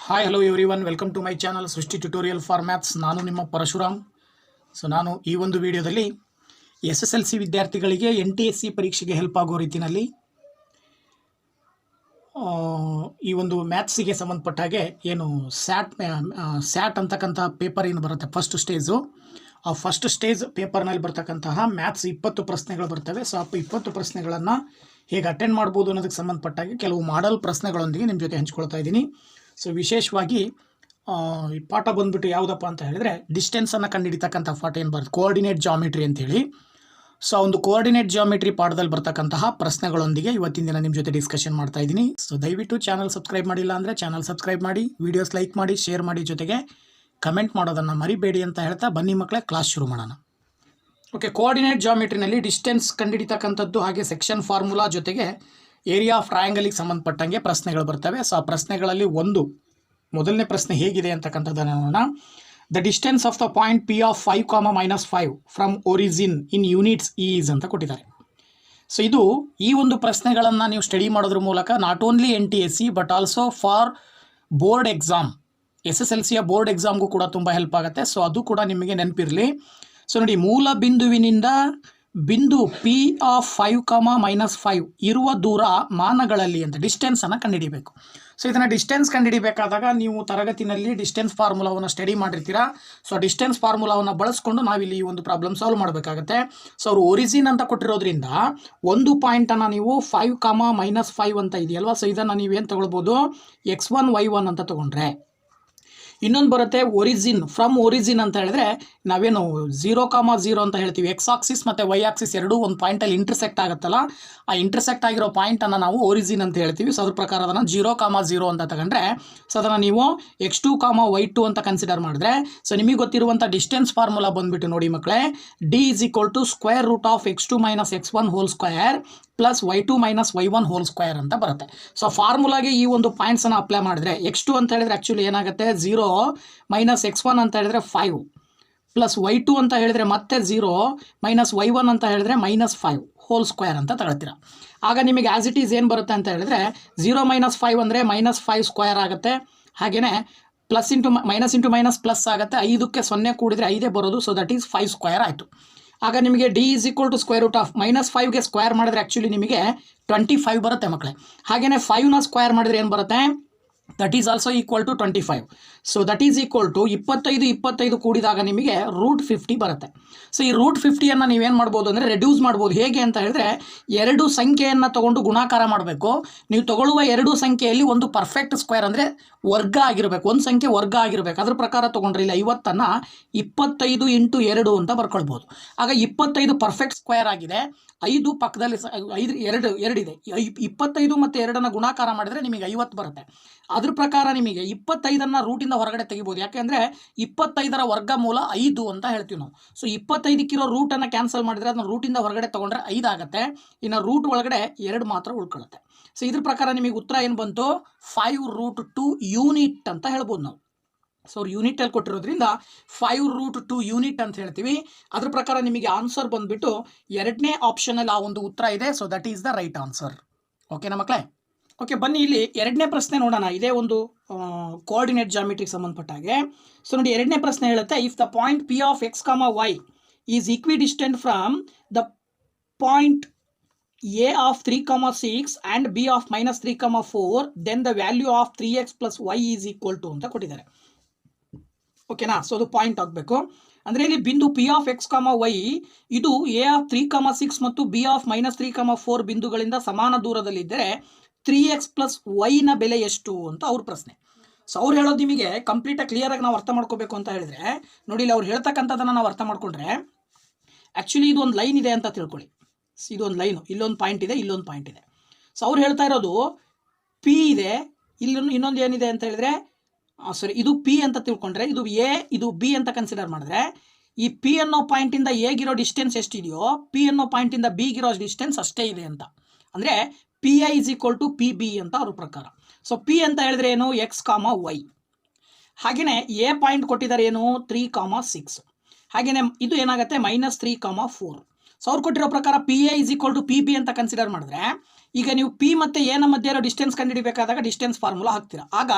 Hi hello everyone, welcome to my channel Srushti tutorial for maths. ನಾನು ನಿಮ್ಮ ಪರಶುರಾಮ್. ನಾನು ಈ ಒಂದು ವಿಡಿಯೋದಲ್ಲಿ SSLC ವಿದ್ಯಾರ್ಥಿಗಳಿಗೆ NTSC ಪರೀಕ್ಷೆಗೆ ಹೆಲ್ಪ್ ಆಗೋ ರೀತಿಯಲ್ಲಿ ಈ ಒಂದು ಮ್ಯಾಥ್ಸಿಗೆ ಸಂಬಂಧಪಟ್ಟ ಹಾಗೆ ಏನು ಸ್ಯಾಟ್ ಅಂತಕ್ಕಂಥ ಪೇಪರ್ ಏನು ಬರುತ್ತೆ ಫಸ್ಟ್ ಸ್ಟೇಜು, ಆ ಫಸ್ಟ್ ಸ್ಟೇಜ್ ಪೇಪರ್ನಲ್ಲಿ ಬರ್ತಕ್ಕಂತಹ ಮ್ಯಾಥ್ಸ್ 20 ಪ್ರಶ್ನೆಗಳು ಬರ್ತವೆ. ಸೊ ಆ 20 ಪ್ರಶ್ನೆಗಳನ್ನು ಹೇಗೆ ಅಟೆಂಡ್ ಮಾಡ್ಬೋದು ಅನ್ನೋದಕ್ಕೆ ಸಂಬಂಧಪಟ್ಟಾಗೆ ಕೆಲವು ಮಾಡಲ್ ಪ್ರಶ್ನೆಗಳೊಂದಿಗೆ ನಿಮ್ಮ ಜೊತೆ ಹಂಚ್ಕೊಳ್ತಾ ಇದ್ದೀನಿ. ಸೊ ವಿಶೇಷವಾಗಿ ಈ ಪಾಠ ಬಂದ್ಬಿಟ್ಟು ಯಾವುದಪ್ಪ ಅಂತ ಹೇಳಿದ್ರೆ ಡಿಸ್ಟೆನ್ಸನ್ನು ಕಂಡುಹಿಡಿತಕ್ಕಂಥ ಪಾಠ ಏನು ಬರುತ್ತೆ, ಕೋಆರ್ಡಿನೇಟ್ ಜಾಮಿಟ್ರಿ ಅಂತೇಳಿ. ಸೊ ಒಂದು ಕೋಆರ್ಡಿನೇಟ್ ಜಾಮಿಟ್ರಿ ಪಾಠದಲ್ಲಿ ಬರ್ತಕ್ಕಂತಹ ಪ್ರಶ್ನೆಗಳೊಂದಿಗೆ ಇವತ್ತಿನ ದಿನ ನಿಮ್ಮ ಜೊತೆ ಡಿಸ್ಕಷನ್ ಮಾಡ್ತಾ ಇದ್ದೀನಿ. ಸೊ ದಯವಿಟ್ಟು ಚಾನಲ್ ಸಬ್ಸ್ಕ್ರೈಬ್ ಮಾಡಿಲ್ಲ ಅಂದರೆ ಚಾನಲ್ ಸಬ್ಸ್ಕ್ರೈಬ್ ಮಾಡಿ, ವಿಡಿಯೋಸ್ ಲೈಕ್ ಮಾಡಿ, ಶೇರ್ ಮಾಡಿ, ಜೊತೆಗೆ ಕಮೆಂಟ್ ಮಾಡೋದನ್ನು ಮರಿಬೇಡಿ ಅಂತ ಹೇಳ್ತಾ ಬನ್ನಿ ಮಕ್ಕಳೇ ಕ್ಲಾಸ್ ಶುರು ಮಾಡೋಣ. ಓಕೆ, ಕೋಆರ್ಡಿನೇಟ್ ಜಾಮಿಟ್ರಿನಲ್ಲಿ ಡಿಸ್ಟೆನ್ಸ್ ಕಂಡುಹಿಡಿತಕ್ಕಂಥದ್ದು ಹಾಗೆ ಸೆಕ್ಷನ್ ಫಾರ್ಮುಲಾ ಜೊತೆಗೆ ಏರಿಯಾ ಆಫ್ ಟ್ರಯಾಂಗಲಿಗೆ ಸಂಬಂಧಪಟ್ಟಂಗೆ ಪ್ರಶ್ನೆಗಳು ಬರ್ತವೆ. ಸೊ ಆ ಪ್ರಶ್ನೆಗಳಲ್ಲಿ ಮೊದಲನೇ ಪ್ರಶ್ನೆ ಹೇಗಿದೆ ಅಂತಕ್ಕಂಥದ್ದನ್ನು ನೋಡೋಣ. The distance of the point P of 5, from origin in units is ಅಂತ ಕೊಟ್ಟಿದ್ದಾರೆ. ಸೊ ಈ ಒಂದು ಪ್ರಶ್ನೆಗಳನ್ನು ನೀವು ಸ್ಟಡಿ ಮಾಡೋದ್ರ ಮೂಲಕ not only NTSC but also for board exam, SSLCಯ ಬೋರ್ಡ್ ಎಕ್ಸಾಮ್ಗೂ ಕೂಡ ತುಂಬ ಹೆಲ್ಪ್ ಆಗುತ್ತೆ. ಸೊ ಅದು ಕೂಡ ನಿಮಗೆ ನೆನಪಿರಲಿ. ಸೊ ನೋಡಿ, ಮೂಲ ಬಿಂದುವಿನಿಂದ ಬಿಂದು P ಆಫ್ 5, -5 ಇರುವ ದೂರ ಮಾನಗಳಲ್ಲಿ ಅಂತ ಡಿಸ್ಟೆನ್ಸನ್ನು ಕಂಡುಹಿಡಿಬೇಕು. ಸೊ ಇದನ್ನು ಡಿಸ್ಟೆನ್ಸ್ ಕಂಡುಹಿಡಿಬೇಕಾದಾಗ ನೀವು ತರಗತಿನಲ್ಲಿ ಡಿಸ್ಟೆನ್ಸ್ ಫಾರ್ಮುಲಾವನ್ನು ಸ್ಟಡಿ ಮಾಡಿರ್ತೀರಾ. ಸೊ ಡಿಸ್ಟೆನ್ಸ್ ಫಾರ್ಮುಲಾವನ್ನು ಬಳಸ್ಕೊಂಡು ನಾವಿಲ್ಲಿ ಈ ಒಂದು ಪ್ರಾಬ್ಲಮ್ ಸಾಲ್ವ್ ಮಾಡಬೇಕಾಗತ್ತೆ. ಸೊ ಅವರು ಒರಿಜಿನ್ ಅಂತ ಕೊಟ್ಟಿರೋದ್ರಿಂದ ಒಂದು ಪಾಯಿಂಟನ್ನು ನೀವು 5, -5 ಅಂತ ಇದೆಯಲ್ವಾ, ಸೊ ಇದನ್ನು ನೀವೇನು ತೊಗೊಳ್ಬೋದು, X1, Y1 ಅಂತ ತೊಗೊಂಡ್ರೆ. ಇನ್ನೊಂದು ಬರುತ್ತೆ ಒರಿಜಿನ್, ಫ್ರಮ್ ಒರಿಜಿನ್ ಅಂತ ಹೇಳಿದ್ರೆ ನಾವೇನು 0, ಅಂತ ಹೇಳ್ತೀವಿ. X ಆಕ್ಸಿಸ್ ಮತ್ತು Y ಆಕ್ಸಿಸ್ ಎರಡೂ ಒಂದು ಪಾಯಿಂಟಲ್ಲಿ ಇಂಟರ್ಸೆಕ್ಟ್ ಆಗುತ್ತಲ್ಲ, ಆ ಇಂಟರ್ಸೆಕ್ಟ್ ಆಗಿರೋ ಪಾಯಿಂಟನ್ನು ನಾವು ಒರಿಜಿನ್ ಅಂತ ಹೇಳ್ತೀವಿ. ಸೊ ಅದ್ರ ಪ್ರಕಾರ ಅದನ್ನು 0, ಅಂತ ತಗೊಂಡ್ರೆ, ಸೊ ಅದನ್ನು ನೀವು X2, Y2 ಅಂತ ಕನ್ಸಿಡರ್ ಮಾಡಿದ್ರೆ, ಸೊ ನಿಮಗೆ ಗೊತ್ತಿರುವಂಥ ಡಿಸ್ಟೆನ್ಸ್ ಫಾರ್ಮುಲಾ ಬಂದುಬಿಟ್ಟು ನೋಡಿ ಮಕ್ಕಳೇ, D = square root of X2 - X1 whole square plus Y2 - Y1 whole square ಅಂತ ಬರುತ್ತೆ. ಸೊ ಫಾರ್ಮುಲಾಗೆ ಈ ಒಂದು ಪಾಯಿಂಟ್ಸನ್ನು ಅಪ್ಲೈ ಮಾಡಿದ್ರೆ X2 ಅಂತ ಹೇಳಿದ್ರೆ ಆ್ಯಕ್ಚುಲಿ ಏನಾಗುತ್ತೆ 0 - X1 ಅಂತ ಹೇಳಿದ್ರೆ 5 ಪ್ಲಸ್ Y2 ಅಂತ ಹೇಳಿದ್ರೆ ಮತ್ತೆ 0 - Y1 ಅಂತ ಹೇಳಿದ್ರೆ -5 ಹೋಲ್ ಸ್ಕ್ವೇರ್ ಅಂತ ತಗೊಳ್ತೀರ. ಆಗ ನಿಮಗೆ ಆ್ಯಸ್ ಇಟ್ ಈಸ್ ಏನು ಬರುತ್ತೆ ಅಂತ ಹೇಳಿದ್ರೆ 0 - 5 ಅಂದರೆ -5 ಸ್ಕ್ವೇರ್ ಆಗುತ್ತೆ. ಹಾಗೆಯೇ ಪ್ಲಸ್ ಇಂಟು ಮೈನಸ್ ಪ್ಲಸ್ ಆಗುತ್ತೆ. 5ಕ್ಕೆ 0 ಕೂಡಿದ್ರೆ 5 ಬರೋದು. ಸೊ ದಟ್ ಈಸ್ 5 ಸ್ಕ್ವೇರ್ ಆಯಿತು. ಆಗ ನಿಮಗೆ D = ಸ್ಕ್ವೇರ್ ರೂಟ್ ಆಫ್ -5ಗೆ ಸ್ಕ್ವೇರ್ ಮಾಡಿದ್ರೆ ಆ್ಯಕ್ಚುಲಿ ನಿಮಗೆ 25 ಬರುತ್ತೆ ಮಕ್ಕಳೇ. ಹಾಗೆಯೇ 5ನ ಸ್ಕ್ವೇರ್ ಮಾಡಿದ್ರೆ ಏನು ಬರುತ್ತೆ, that is also equal to 25. So that is equal to 25 ಕೂಡಿದಾಗ ನಿಮಗೆ √50 ಬರುತ್ತೆ. ಸೊ ಈ √50ಯನ್ನು ನೀವೇನು ಮಾಡ್ಬೋದು ಅಂದರೆ ರೆಡ್ಯೂಸ್ ಮಾಡ್ಬೋದು. ಹೇಗೆ ಅಂತ ಹೇಳಿದ್ರೆ, ಎರಡು ಸಂಖ್ಯೆಯನ್ನು ತೊಗೊಂಡು ಗುಣಾಕಾರ ಮಾಡಬೇಕು. ನೀವು ತಗೊಳ್ಳುವ ಎರಡು ಸಂಖ್ಯೆಯಲ್ಲಿ ಒಂದು ಪರ್ಫೆಕ್ಟ್ ಸ್ಕ್ವೇರ್ ಅಂದರೆ ವರ್ಗ ಆಗಿರಬೇಕು, ಒಂದು ಸಂಖ್ಯೆ ವರ್ಗ ಆಗಿರಬೇಕು. ಅದ್ರ ಪ್ರಕಾರ ತೊಗೊಂಡ್ರೆ ಇಲ್ಲಿ 50ಅನ್ನು 25 × 2 ಅಂತ ಬರ್ಕೊಳ್ಬೋದು. ಆಗ 25 ಪರ್ಫೆಕ್ಟ್ ಸ್ಕ್ವೇರ್ ಆಗಿದೆ. 5 ಪಕ್ಕದಲ್ಲಿ 2 ಇದೆ. 25 ಮತ್ತು 2 ಗುಣಾಕಾರ ಮಾಡಿದರೆ ನಿಮಗೆ 50 ಬರುತ್ತೆ. ಅದ್ರ ಪ್ರಕಾರ ನಿಮಗೆ 25ಅನ್ನು ರೂಟಿಂದ ಹೊರಗಡೆ ತೆಗಿಬೋದು. ಯಾಕೆಂದರೆ 25ರ ವರ್ಗಮೂಲ 5 ಅಂತ ಹೇಳ್ತೀವಿ ನಾವು. ಸೊ 25ಕ್ಕಿರೋ ರೂಟನ್ನು ಕ್ಯಾನ್ಸಲ್ ಮಾಡಿದರೆ ಅದನ್ನು ರೂಟಿಂದ ಹೊರಗಡೆ ತೊಗೊಂಡ್ರೆ 5 ಆಗುತ್ತೆ. ಇನ್ನು ರೂಟ್ ಒಳಗಡೆ 2 ಮಾತ್ರ ಉಳ್ಕೊಳ್ಳುತ್ತೆ. ಸೊ ಇದ್ರ ಪ್ರಕಾರ ನಿಮಗೆ ಉತ್ತರ ಏನು ಬಂತು, 5√2 ಯೂನಿಟ್ ಅಂತ ಹೇಳ್ಬೋದು ನಾವು. ಸೊ ಅವ್ರು ಯೂನಿಟಲ್ಲಿ ಕೊಟ್ಟಿರೋದ್ರಿಂದ 5√2 ಯೂನಿಟ್ ಅಂತ ಹೇಳ್ತೀವಿ. ಅದ್ರ ಪ್ರಕಾರ ನಿಮಗೆ ಆನ್ಸರ್ ಬಂದುಬಿಟ್ಟು ಎರಡನೇ ಆಪ್ಷನಲ್ಲಿ ಆ ಒಂದು ಉತ್ತರ ಇದೆ. So that is the right answer. ಓಕೆನಾ ಮಕ್ಕಳೇ? ಓಕೆ, ಬನ್ನಿ ಇಲ್ಲಿ ಎರಡನೇ ಪ್ರಶ್ನೆ ನೋಡೋಣ. ಇದೇ ಒಂದು ಕೋಆರ್ಡಿನೇಟ್ ಜಾಮಿಟ್ರಿಗೆ ಸಂಬಂಧಪಟ್ಟ ಹಾಗೆ. ಸೊ ನೋಡಿ, ಎರಡನೇ ಪ್ರಶ್ನೆ ಹೇಳುತ್ತೆ, if the point P of X, Y is equidistant from the point A of 3, 6 and B of -3, 4 then the value of 3x + y is equal to ಅಂತ ಕೊಟ್ಟಿದ್ದಾರೆ. ಓಕೆನಾ? ಸೊ ಅದು ಪಾಯಿಂಟ್ ಆಗಬೇಕು. ಅಂದರೆ ಇಲ್ಲಿ ಬಿಂದು P ಆಫ್ X, Y ಇದು A of 3, 6 ಮತ್ತು B ಆಫ್ -3, 4 ಬಿಂದುಗಳಿಂದ ಸಮಾನ ದೂರದಲ್ಲಿದ್ದರೆ 3x + y ನ ಬೆಲೆ ಎಷ್ಟು ಅಂತ ಅವ್ರ ಪ್ರಶ್ನೆ. ಸೊ ಅವ್ರು ಹೇಳೋದು ನಿಮಗೆ ಕಂಪ್ಲೀಟಾಗಿ ಕ್ಲಿಯರಾಗಿ ನಾವು ಅರ್ಥ ಮಾಡ್ಕೋಬೇಕು ಅಂತ ಹೇಳಿದ್ರೆ, ನೋಡಿ ಇಲ್ಲಿ ಅವ್ರು ಹೇಳ್ತಕ್ಕಂಥದ್ದನ್ನು ನಾವು ಅರ್ಥ ಮಾಡ್ಕೊಂಡ್ರೆ, ಆ್ಯಕ್ಚುಲಿ ಇದು ಒಂದು ಲೈನ್ ಇದೆ ಅಂತ ತಿಳ್ಕೊಳ್ಳಿ. ಇದೊಂದು ಲೈನು, ಇಲ್ಲೊಂದು ಪಾಯಿಂಟ್ ಇದೆ, ಇಲ್ಲೊಂದು ಪಾಯಿಂಟ್ ಇದೆ. ಸೊ ಅವ್ರು ಹೇಳ್ತಾ ಇರೋದು P ಇದೆ, ಇನ್ನೊಂದು ಏನಿದೆ ಅಂತ ಹೇಳಿದ್ರೆ, ಇದು P ಅಂತ ತಿಳ್ಕೊಂಡ್ರೆ ಇದು A, ಇದು B ಅಂತ ಕನ್ಸಿಡರ್ ಮಾಡಿದ್ರೆ, ಈ P ಅನ್ನೋ ಪಾಯಿಂಟಿಂದ ಎಗಿರೋ ಡಿಸ್ಟೆನ್ಸ್ ಎಷ್ಟಿದೆಯೋ P ಅನ್ನೋ ಪಾಯಿಂಟಿಂದ ಬಿಗಿರೋ ಡಿಸ್ಟೆನ್ಸ್ ಅಷ್ಟೇ ಇದೆ ಅಂತ. ಅಂದರೆ PI = PB ಅಂತ ಅವ್ರ ಪ್ರಕಾರ. ಸೊ P ಅಂತ ಹೇಳಿದ್ರೆ ಏನು, X, Y. ಹಾಗೆಯೇ A ಪಾಯಿಂಟ್ ಕೊಟ್ಟಿದ್ದಾರೆ ಏನು, 3, 6. ಹಾಗೆಯೇ ಇದು ಏನಾಗುತ್ತೆ -3, 4. ಸೊ ಅವ್ರು ಕೊಟ್ಟಿರೋ ಪ್ರಕಾರ PI = PB ಅಂತ ಕನ್ಸಿಡರ್ ಮಾಡಿದ್ರೆ, ಈಗ ನೀವು P ಮತ್ತು A ನ ಮಧ್ಯೆ ಇರೋ ಡಿಸ್ಟೆನ್ಸ್ ಕಂಡುಹಿಡಿಬೇಕಾದಾಗ ಡಿಸ್ಟೆನ್ಸ್ ಫಾರ್ಮುಲಾ ಹಾಕ್ತೀರಾ. ಆಗ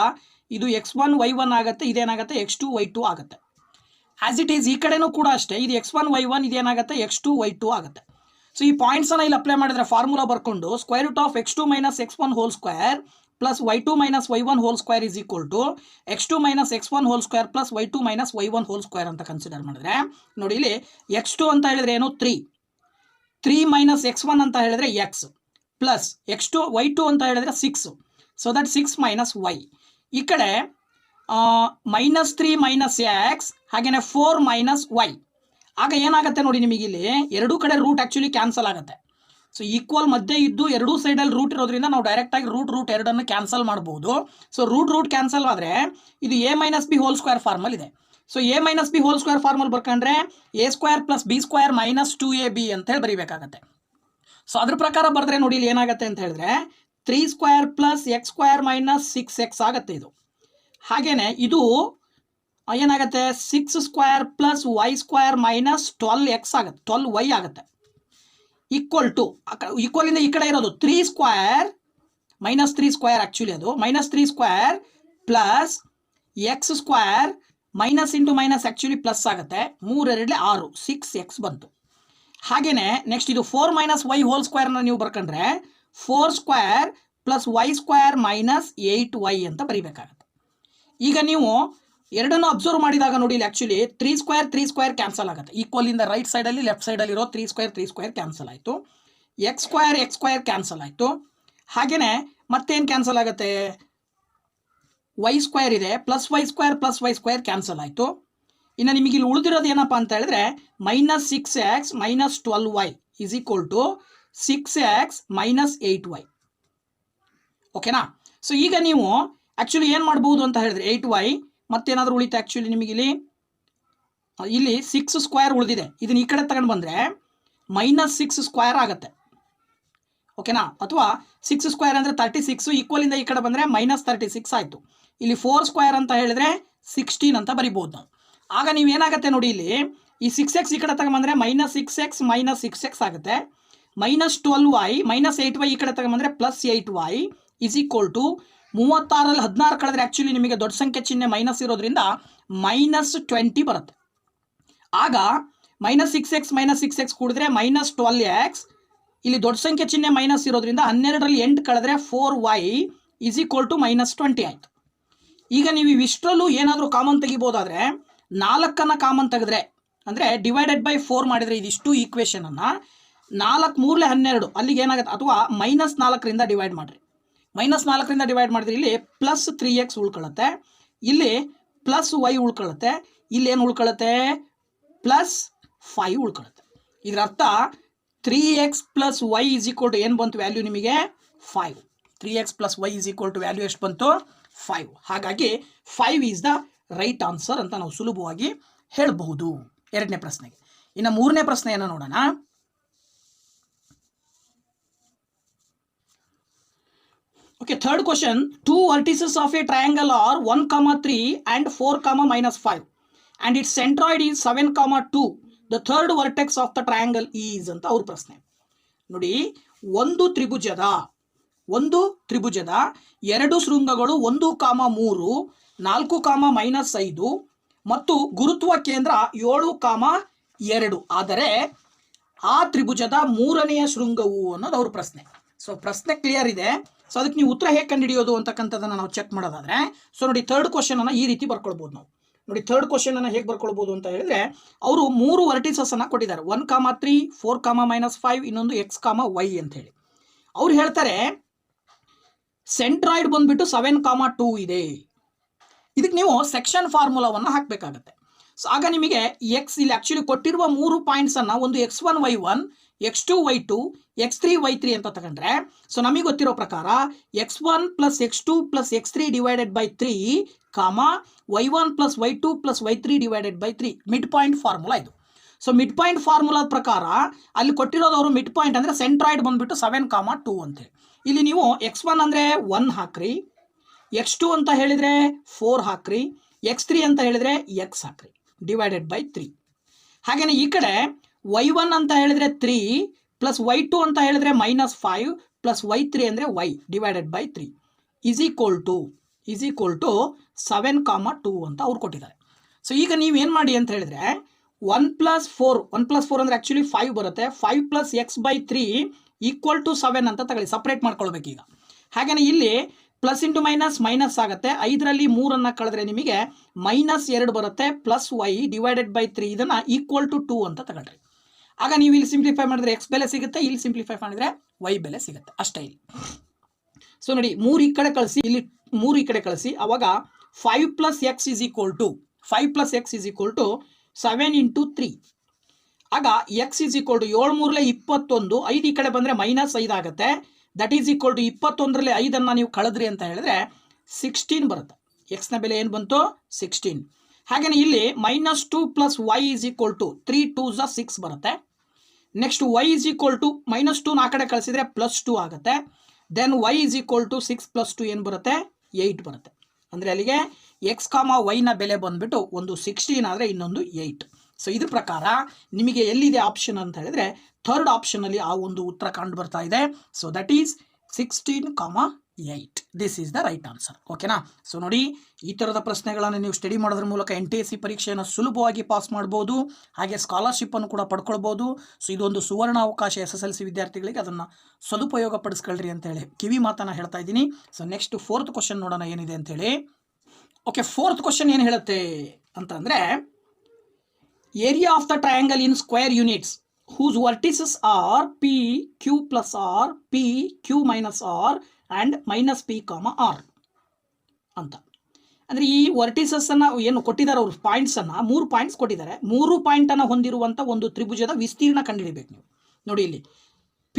ಇದು x1 y1 ಆಗುತ್ತೆ, ಇದೇನಾಗುತ್ತೆ x2 y2 ಆಗುತ್ತೆ. ಆಸ್ ಇಟ್ ಈಸ್ ಈ ಕಡೆನೂ ಕೂಡ ಅಷ್ಟೇ, ಇದು x1 y1 ಇದೇನಾಗುತ್ತೆ x2 y2 ಆಗುತ್ತೆ. ಸೊ ಈ ಪಾಯಿಂಟ್ಸನ್ನು ಇಲ್ಲಿ ಅಪ್ಲೈ ಮಾಡಿದ್ರೆ ಫಾರ್ಮುಲಾ ಬರ್ಕೊಂಡು square root of x2 minus x1 whole square plus y2 minus y1 whole square is equal to x2 minus x1 whole square plus y2 minus y1 whole square ಅಂತ consider ಮಾಡಿದ್ರೆ ನೋಡಿ ಇಲ್ಲಿ x2 ಅಂತ ಹೇಳಿದ್ರೆ ಏನು 3 minus x1 ಅಂತ ಹೇಳಿದ್ರೆ x plus x2 y2 ಅಂತ ಹೇಳಿದ್ರೆ 6. So that 6 minus y. ಈ ಕಡೆ -3 ಮೈನಸ್ ಎಕ್ಸ್ ಹಾಗೇನೆ 4 ಮೈನಸ್ ವೈ. ಆಗ ಏನಾಗುತ್ತೆ ನೋಡಿ ನಿಮಗೆ ಇಲ್ಲಿ ಎರಡೂ ಕಡೆ ರೂಟ್ ಆ್ಯಕ್ಚುಲಿ ಕ್ಯಾನ್ಸಲ್ ಆಗುತ್ತೆ. ಸೊ ಈಕ್ವಲ್ ಮಧ್ಯೆ ಇದ್ದು ಎರಡೂ ಸೈಡಲ್ಲಿ ರೂಟ್ ಇರೋದ್ರಿಂದ ನಾವು ಡೈರೆಕ್ಟಾಗಿ ರೂಟ್ ಎರಡನ್ನು ಕ್ಯಾನ್ಸಲ್ ಮಾಡ್ಬೋದು. ಸೊ ರೂಟ್ ಕ್ಯಾನ್ಸಲ್ ಆದರೆ ಇದು a minus B whole square formula ಇದೆ. So a minus B whole square formula ಬರ್ಕೊಂಡ್ರೆ a square plus B square minus 2ab ಅಂತ ಹೇಳಿ ಬರೀಬೇಕಾಗತ್ತೆ. ಸೊ ಅದ್ರ ಪ್ರಕಾರ ಬರೆದ್ರೆ ನೋಡಿ ಇಲ್ಲಿ ಏನಾಗುತ್ತೆ ಅಂತ ಹೇಳಿದ್ರೆ 3 square plus x square minus 6x ಆಗುತ್ತೆ ಇದು. ಹಾಗೇನೆ ಇದು ಏನಾಗುತ್ತೆ 6 square plus y square minus 12x ಆಗುತ್ತೆ, 12y ಆಗುತ್ತೆ. ಈಕ್ವಲ್ ಇಂದ ಈ ಕಡೆ ಇರೋದು 3 ಸ್ಕ್ವೇರ್ ಮೈನಸ್ 3 ಸ್ಕ್ವೇರ್ ಆ್ಯಕ್ಚುಲಿ ಅದು minus 3 square plus x square minus into minus actually plus ಆಗುತ್ತೆ. 3 2 6 6x ಬಂತು. ಹಾಗೇನೆ ನೆಕ್ಸ್ಟ್ ಇದು 4 ಮೈನಸ್ ವೈ ಹೋಲ್ ಸ್ಕ್ವೇರ್ನ ನೀವು ಬರ್ಕೊಂಡ್ರೆ 4 square plus y square minus 8y ಅಂತ ಬರೀಬೇಕಾಗತ್ತೆ. ಈಗ ನೀವು ಎರಡನ್ನು ಅಬ್ಸರ್ವ್ ಮಾಡಿದಾಗ ನೋಡಿ ಇಲ್ಲಿ ಆ್ಯಕ್ಚುಲಿ 3 ಸ್ಕ್ವೇರ್ ಕ್ಯಾನ್ಸಲ್ ಆಗುತ್ತೆ. ಈಕ್ವಲ್ ಇಂದ ರೈಟ್ ಸೈಡಲ್ಲಿ ಲೆಫ್ಟ್ ಸೈಡಲ್ಲಿ ಇರೋ 3 ಸ್ಕ್ವೇರ್ ಕ್ಯಾನ್ಸಲ್ ಆಯಿತು. ಎಕ್ಸ್ ಸ್ಕ್ವೇರ್ ಕ್ಯಾನ್ಸಲ್ ಆಯಿತು. ಹಾಗೆಯೇ ಮತ್ತೇನು ಕ್ಯಾನ್ಸಲ್ ಆಗುತ್ತೆ, ವೈ ಸ್ಕ್ವೇರ್ ಇದೆ ಪ್ಲಸ್ ವೈ ಸ್ಕ್ವೇರ್ ಕ್ಯಾನ್ಸಲ್ ಆಯಿತು. ಇನ್ನು ನಿಮಗೆ ಇಲ್ಲಿ ಉಳಿದಿರೋದು ಏನಪ್ಪ ಅಂತ ಹೇಳಿದ್ರೆ minus 6x minus 12y is equal to 6x minus 8y. ಓಕೆನಾ? ಸೊ ಈಗ ನೀವು ಆ್ಯಕ್ಚುಲಿ ಏನು ಮಾಡ್ಬೋದು ಅಂತ ಹೇಳಿದ್ರೆ 8y ಮತ್ತೇನಾದರೂ ಉಳಿತು ಆ್ಯಕ್ಚುಲಿ ನಿಮಗೆ ಇಲ್ಲಿ 6 ಸ್ಕ್ವೇರ್ ಉಳಿದಿದೆ. ಇದನ್ನ ಈ ಕಡೆ ತಗೊಂಡು ಬಂದರೆ ಮೈನಸ್ 6 ಸ್ಕ್ವೇರ್ ಆಗುತ್ತೆ. ಓಕೆನಾ? ಅಥವಾ 6 ಸ್ಕ್ವೇರ್ ಅಂದರೆ 36, ಈಕ್ವಲಿಂದ ಈ ಕಡೆ ಬಂದರೆ ಮೈನಸ್ 36 ಆಯಿತು. ಇಲ್ಲಿ 4 ಸ್ಕ್ವೇರ್ ಅಂತ ಹೇಳಿದ್ರೆ 16 ಅಂತ ಬರಿಬೋದು ನಾವು. ಆಗ ನೀವೇನಾಗುತ್ತೆ ನೋಡಿ ಇಲ್ಲಿ ಈ 6x ಈ ಕಡೆ ತಗೊಂಬಂದರೆ ಮೈನಸ್ 6x ಮೈನಸ್ 6x ಆಗುತ್ತೆ. ಮೈನಸ್ 12y ಮೈನಸ್ 8y ಈ ಕಡೆ ತಗೊಂಬಂದರೆ plus 8y is equal to 36ರಲ್ಲಿ 16 ಕಳೆದ್ರೆ ಆ್ಯಕ್ಚುಲಿ ನಿಮಗೆ ದೊಡ್ಡ ಸಂಖ್ಯೆ ಚಿಹ್ನೆ ಮೈನಸ್ ಇರೋದ್ರಿಂದ ಮೈನಸ್ 20 ಬರುತ್ತೆ. ಆಗ ಮೈನಸ್ 6x ಕೂಡಿದ್ರೆ ಮೈನಸ್ 12x, ಇಲ್ಲಿ ದೊಡ್ಡ ಸಂಖ್ಯೆ ಚಿಹ್ನೆ ಮೈನಸ್ ಇರೋದ್ರಿಂದ 12ರಲ್ಲಿ 8 ಕಳೆದ್ರೆ 4y is equal to minus 20 ಆಯಿತು. ಈಗ ನೀವು ಇವಿಷ್ಟರಲ್ಲೂ ಏನಾದರೂ ಕಾಮನ್ ತೆಗಿಬೋದಾದರೆ 4ಅನ್ನು ಕಾಮನ್ ತೆಗೆದ್ರೆ ಅಂದರೆ ಡಿವೈಡೆಡ್ ಬೈ 4 ಮಾಡಿದರೆ ಇದಿಷ್ಟು ಈಕ್ವೇಷನನ್ನು 4 3 12 ಅಲ್ಲಿಗೆ ಏನಾಗುತ್ತೆ, ಅಥವಾ ಮೈನಸ್ 4ರಿಂದ ಡಿವೈಡ್ ಮಾಡಿರಿ. ಮೈನಸ್ 4ರಿಂದ ಡಿವೈಡ್ ಮಾಡಿದ್ರೆ ಇಲ್ಲಿ ಪ್ಲಸ್ 3x ಉಳ್ಕೊಳ್ಳುತ್ತೆ, ಇಲ್ಲಿ ಪ್ಲಸ್ y ಉಳ್ಕೊಳ್ಳುತ್ತೆ, ಇಲ್ಲಿ ಏನು ಉಳ್ಕೊಳ್ಳುತ್ತೆ ಪ್ಲಸ್ 5 ಉಳ್ಕೊಳ್ಳುತ್ತೆ. ಇದರ ಅರ್ಥ 3x plus y is equal to ಏನು ಬಂತು ವ್ಯಾಲ್ಯೂ ನಿಮಗೆ 5. 3x plus y is equal to value ಎಷ್ಟು ಬಂತು 5. ಹಾಗಾಗಿ 5 ಈಸ್ ದ ರೈಟ್ ಆನ್ಸರ್ ಅಂತ ನಾವು ಸುಲಭವಾಗಿ ಹೇಳಬಹುದು ಎರಡನೇ ಪ್ರಶ್ನೆಗೆ. ಇನ್ನು ಮೂರನೇ ಪ್ರಶ್ನೆಯನ್ನು ನೋಡೋಣ. Okay, third question. Two vertices of a triangle are 1, 3 and 4, -5 and its centroid is 7, 2. The third vertex of the triangle is ಅಂತ ಅವ್ರ ಪ್ರಶ್ನೆ. ನೋಡಿ, ಒಂದು ತ್ರಿಭುಜದ ಎರಡು ಶೃಂಗಗಳು 1, 3, 4, -5 ಮತ್ತು ಗುರುತ್ವ ಕೇಂದ್ರ 7, 2 ಆದರೆ ಆ ತ್ರಿಭುಜದ ಮೂರನೆಯ ಶೃಂಗವು ಅನ್ನೋದು ಅವ್ರ ಪ್ರಶ್ನೆ. ಸೊ ಪ್ರಶ್ನೆ ಕ್ಲಿಯರ್ ಇದೆ. ಸೊ ಅದಕ್ಕೆ ನೀವು ಉತ್ತರ ಹೇಗೆ ಕಂಡುಹಿಡಿಯೋದು ಅಂತಕ್ಕಂಥದ್ದನ್ನು ನಾವು ಚೆಕ್ ಮಾಡೋದಾದರೆ, ಸೊ ನೋಡಿ ಥರ್ಡ್ ಕ್ವಶನನ್ನು ಈ ರೀತಿ ಬರ್ಕೊಳ್ಬೋದು ನಾವು. ನೋಡಿ ಥರ್ಡ್ ಕ್ವಶನನ್ನು ಹೇಗೆ ಬರ್ಕೊಳ್ಬೋದು ಅಂತ ಹೇಳಿದ್ರೆ, ಅವರು 3 ವರ್ಟಿಸಸ್ಸನ್ನು ಕೊಟ್ಟಿದ್ದಾರೆ. 1, 3, 4, -5 ಇನ್ನೊಂದು x, y ಅಂತ ಹೇಳಿ. ಅವ್ರು ಹೇಳ್ತಾರೆ ಸೆಂಟ್ರಾಯ್ಡ್ ಬಂದುಬಿಟ್ಟು 7, 2 ಇದೆ. ಇದಕ್ಕೆ ನೀವು ಸೆಕ್ಷನ್ ಫಾರ್ಮುಲಾವನ್ನು ಹಾಕಬೇಕಾಗತ್ತೆ. ಸೊ ಆಗ ನಿಮಗೆ ಎಕ್ಸ್ ಇಲ್ಲಿ ಆ್ಯಕ್ಚುಲಿ ಕೊಟ್ಟಿರುವ 3 ಪಾಯಿಂಟ್ಸನ್ನು ಒಂದು x1, y1, x2, y2, x3, y3 ಅಂತ ತಗೊಂಡ್ರೆ, ಸೊ ನಮಗೆ ಗೊತ್ತಿರೋ ಪ್ರಕಾರ x1 plus x2 plus x3 divided by 3, y1 plus y2 plus y3 divided by 3 mid point formula ಇದು. ಸೊ ಮಿಡ್ ಪಾಯಿಂಟ್ ಫಾರ್ಮುಲಾದ ಪ್ರಕಾರ ಅಲ್ಲಿ ಕೊಟ್ಟಿರೋದವರು ಮಿಡ್ ಪಾಯಿಂಟ್ ಅಂದರೆ ಸೆಂಟ್ರಾಯ್ಡ್ ಬಂದುಬಿಟ್ಟು 7, 2 ಅಂತೇಳಿ. ಇಲ್ಲಿ ನೀವು x1 ಅಂದರೆ 1 ಹಾಕ್ರಿ, x2 ಅಂತ ಹೇಳಿದರೆ 4 ಹಾಕ್ರಿ, x3 ಅಂತ ಹೇಳಿದರೆ x ಹಾಕ್ರಿ ಡಿವೈಡೆಡ್ ಬೈ 3. ಹಾಗೆಯೇ ಈ ಕಡೆ y1 ಅಂತ ಹೇಳಿದರೆ 3 ಪ್ಲಸ್ y2 ಅಂತ ಹೇಳಿದರೆ -5 ಪ್ಲಸ್ y3 ಅಂದರೆ y divided by 3 is equal to is equal to 7,2 ಅಂತ ಅವ್ರು ಕೊಟ್ಟಿದ್ದಾರೆ. ಸೊ ಈಗ ನೀವೇನು ಮಾಡಿ ಅಂತ ಹೇಳಿದ್ರೆ 1+4 ಅಂದರೆ ಆ್ಯಕ್ಚುಲಿ 5 ಬರುತ್ತೆ. 5 + x/3 = 7 ಅಂತ ತಗೊಳ್ಳಿ, ಸಪ್ರೇಟ್ ಮಾಡ್ಕೊಳ್ಬೇಕು ಈಗ. ಹಾಗೆಯೇ ಇಲ್ಲಿ ಪ್ಲಸ್ ಇಂಟು ಮೈನಸ್ ಆಗುತ್ತೆ. 5ರಲ್ಲಿ 3 ಕಳೆದ್ರೆ ನಿಮಗೆ -2 ಬರುತ್ತೆ. +y/3 ಇದನ್ನು =2 ಅಂತ ತಗೊಳ್ರಿ. ಆಗ ನೀವು ಇಲ್ಲಿ ಸಿಂಪ್ಲಿಫೈ ಮಾಡಿದ್ರೆ x ಬೆಲೆ ಸಿಗುತ್ತೆ, ಇಲ್ಲಿ ಸಿಂಪ್ಲಿಫೈ ಮಾಡಿದ್ರೆ y ಬೆಲೆ ಸಿಗುತ್ತೆ ಅಷ್ಟೇ. ಇಲ್ಲಿ ಸೊ ನೋಡಿ 3 ಈ ಕಡೆ ಕಳಿಸಿ, ಇಲ್ಲಿ 3 ಈ ಕಡೆ ಕಳಿಸಿ. ಅವಾಗ 5 + x = 7 × 3. ಆಗ x = 7 3 21, 5 ಈ ಕಡೆ ಬಂದರೆ -5 ಆಗುತ್ತೆ. ದಟ್ ಈಸ್ ಈಕ್ವಲ್ ಟು 21ರಲ್ಲಿ 5ಅನ್ನು ನೀವು ಕಳೆದ್ರಿ ಅಂತ ಹೇಳಿದ್ರೆ 16 ಬರುತ್ತೆ. ಎಕ್ಸ್ನ ಬೆಲೆ ಏನು ಬಂತು? 16. ಹಾಗೆಯೇ ಇಲ್ಲಿ -2 + y = 3 2s 6 ಬರುತ್ತೆ. ನೆಕ್ಸ್ಟ್ y = -2 ಆ ಕಡೆ ಕಳಿಸಿದ್ರೆ +2 ಆಗುತ್ತೆ. ದೆನ್ y = 6 + 2 ಏನು ಬರುತ್ತೆ? 8 ಬರುತ್ತೆ. ಅಂದರೆ ಅಲ್ಲಿಗೆ x, y ಬೆಲೆ ಬಂದುಬಿಟ್ಟು ಒಂದು 16 ಆದರೆ ಇನ್ನೊಂದು 8. ಸೊ ಇದ್ರ ಪ್ರಕಾರ ನಿಮಗೆ ಎಲ್ಲಿದೆ ಆಪ್ಷನ್ ಅಂತ ಹೇಳಿದ್ರೆ ಥರ್ಡ್ ಆಪ್ಷನಲ್ಲಿ ಆ ಒಂದು ಉತ್ತರ ಕಂಡು ಬರ್ತಾ ಇದೆ. So that is 16,8. This is the right answer. ಓಕೆನಾ? ಸೊ ನೋಡಿ, ಈ ಥರದ ಪ್ರಶ್ನೆಗಳನ್ನು ನೀವು ಸ್ಟಡಿ ಮಾಡೋದ್ರ ಮೂಲಕ NTSC ಪರೀಕ್ಷೆಯನ್ನು ಸುಲಭವಾಗಿ ಪಾಸ್ ಮಾಡ್ಬೋದು, ಹಾಗೆ ಸ್ಕಾಲರ್ಶಿಪ್ಪನ್ನು ಕೂಡ ಪಡ್ಕೊಳ್ಬೋದು. ಸೊ ಇದೊಂದು ಸುವರ್ಣ ಅವಕಾಶ SSLC ವಿದ್ಯಾರ್ಥಿಗಳಿಗೆ, ಅದನ್ನು ಸದುಪಯೋಗ ಪಡಿಸ್ಕೊಳ್ರಿ ಅಂತೇಳಿ ಕಿವಿ ಮಾತನ್ನು ಹೇಳ್ತಾ ಇದ್ದೀನಿ. ಸೊ ನೆಕ್ಸ್ಟ್ 4th ಕ್ವಶನ್ ನೋಡೋಣ ಏನಿದೆ ಅಂತೇಳಿ. ಓಕೆ, 4th ಕ್ವಶನ್ ಏನು ಹೇಳುತ್ತೆ ಅಂತಂದರೆ, area of the triangle in square units whose vertices are P, Q plus R, P, Q minus R and minus P, R ಅಂತ. ಅಂದರೆ ಈ ವರ್ಟಿಸಸ್ಸನ್ನು ಏನು ಕೊಟ್ಟಿದ್ದಾರೆ ಅವರು ಪಾಯಿಂಟ್ಸನ್ನು 3 ಪಾಯಿಂಟ್ಸ್ ಕೊಟ್ಟಿದ್ದಾರೆ. 3 ಪಾಯಿಂಟನ್ನು ಹೊಂದಿರುವಂಥ ಒಂದು ತ್ರಿಭುಜದ ವಿಸ್ತೀರ್ಣ ಕಂಡುಹಿಡಿಬೇಕು ನೀವು. ನೋಡಿ ಇಲ್ಲಿ P,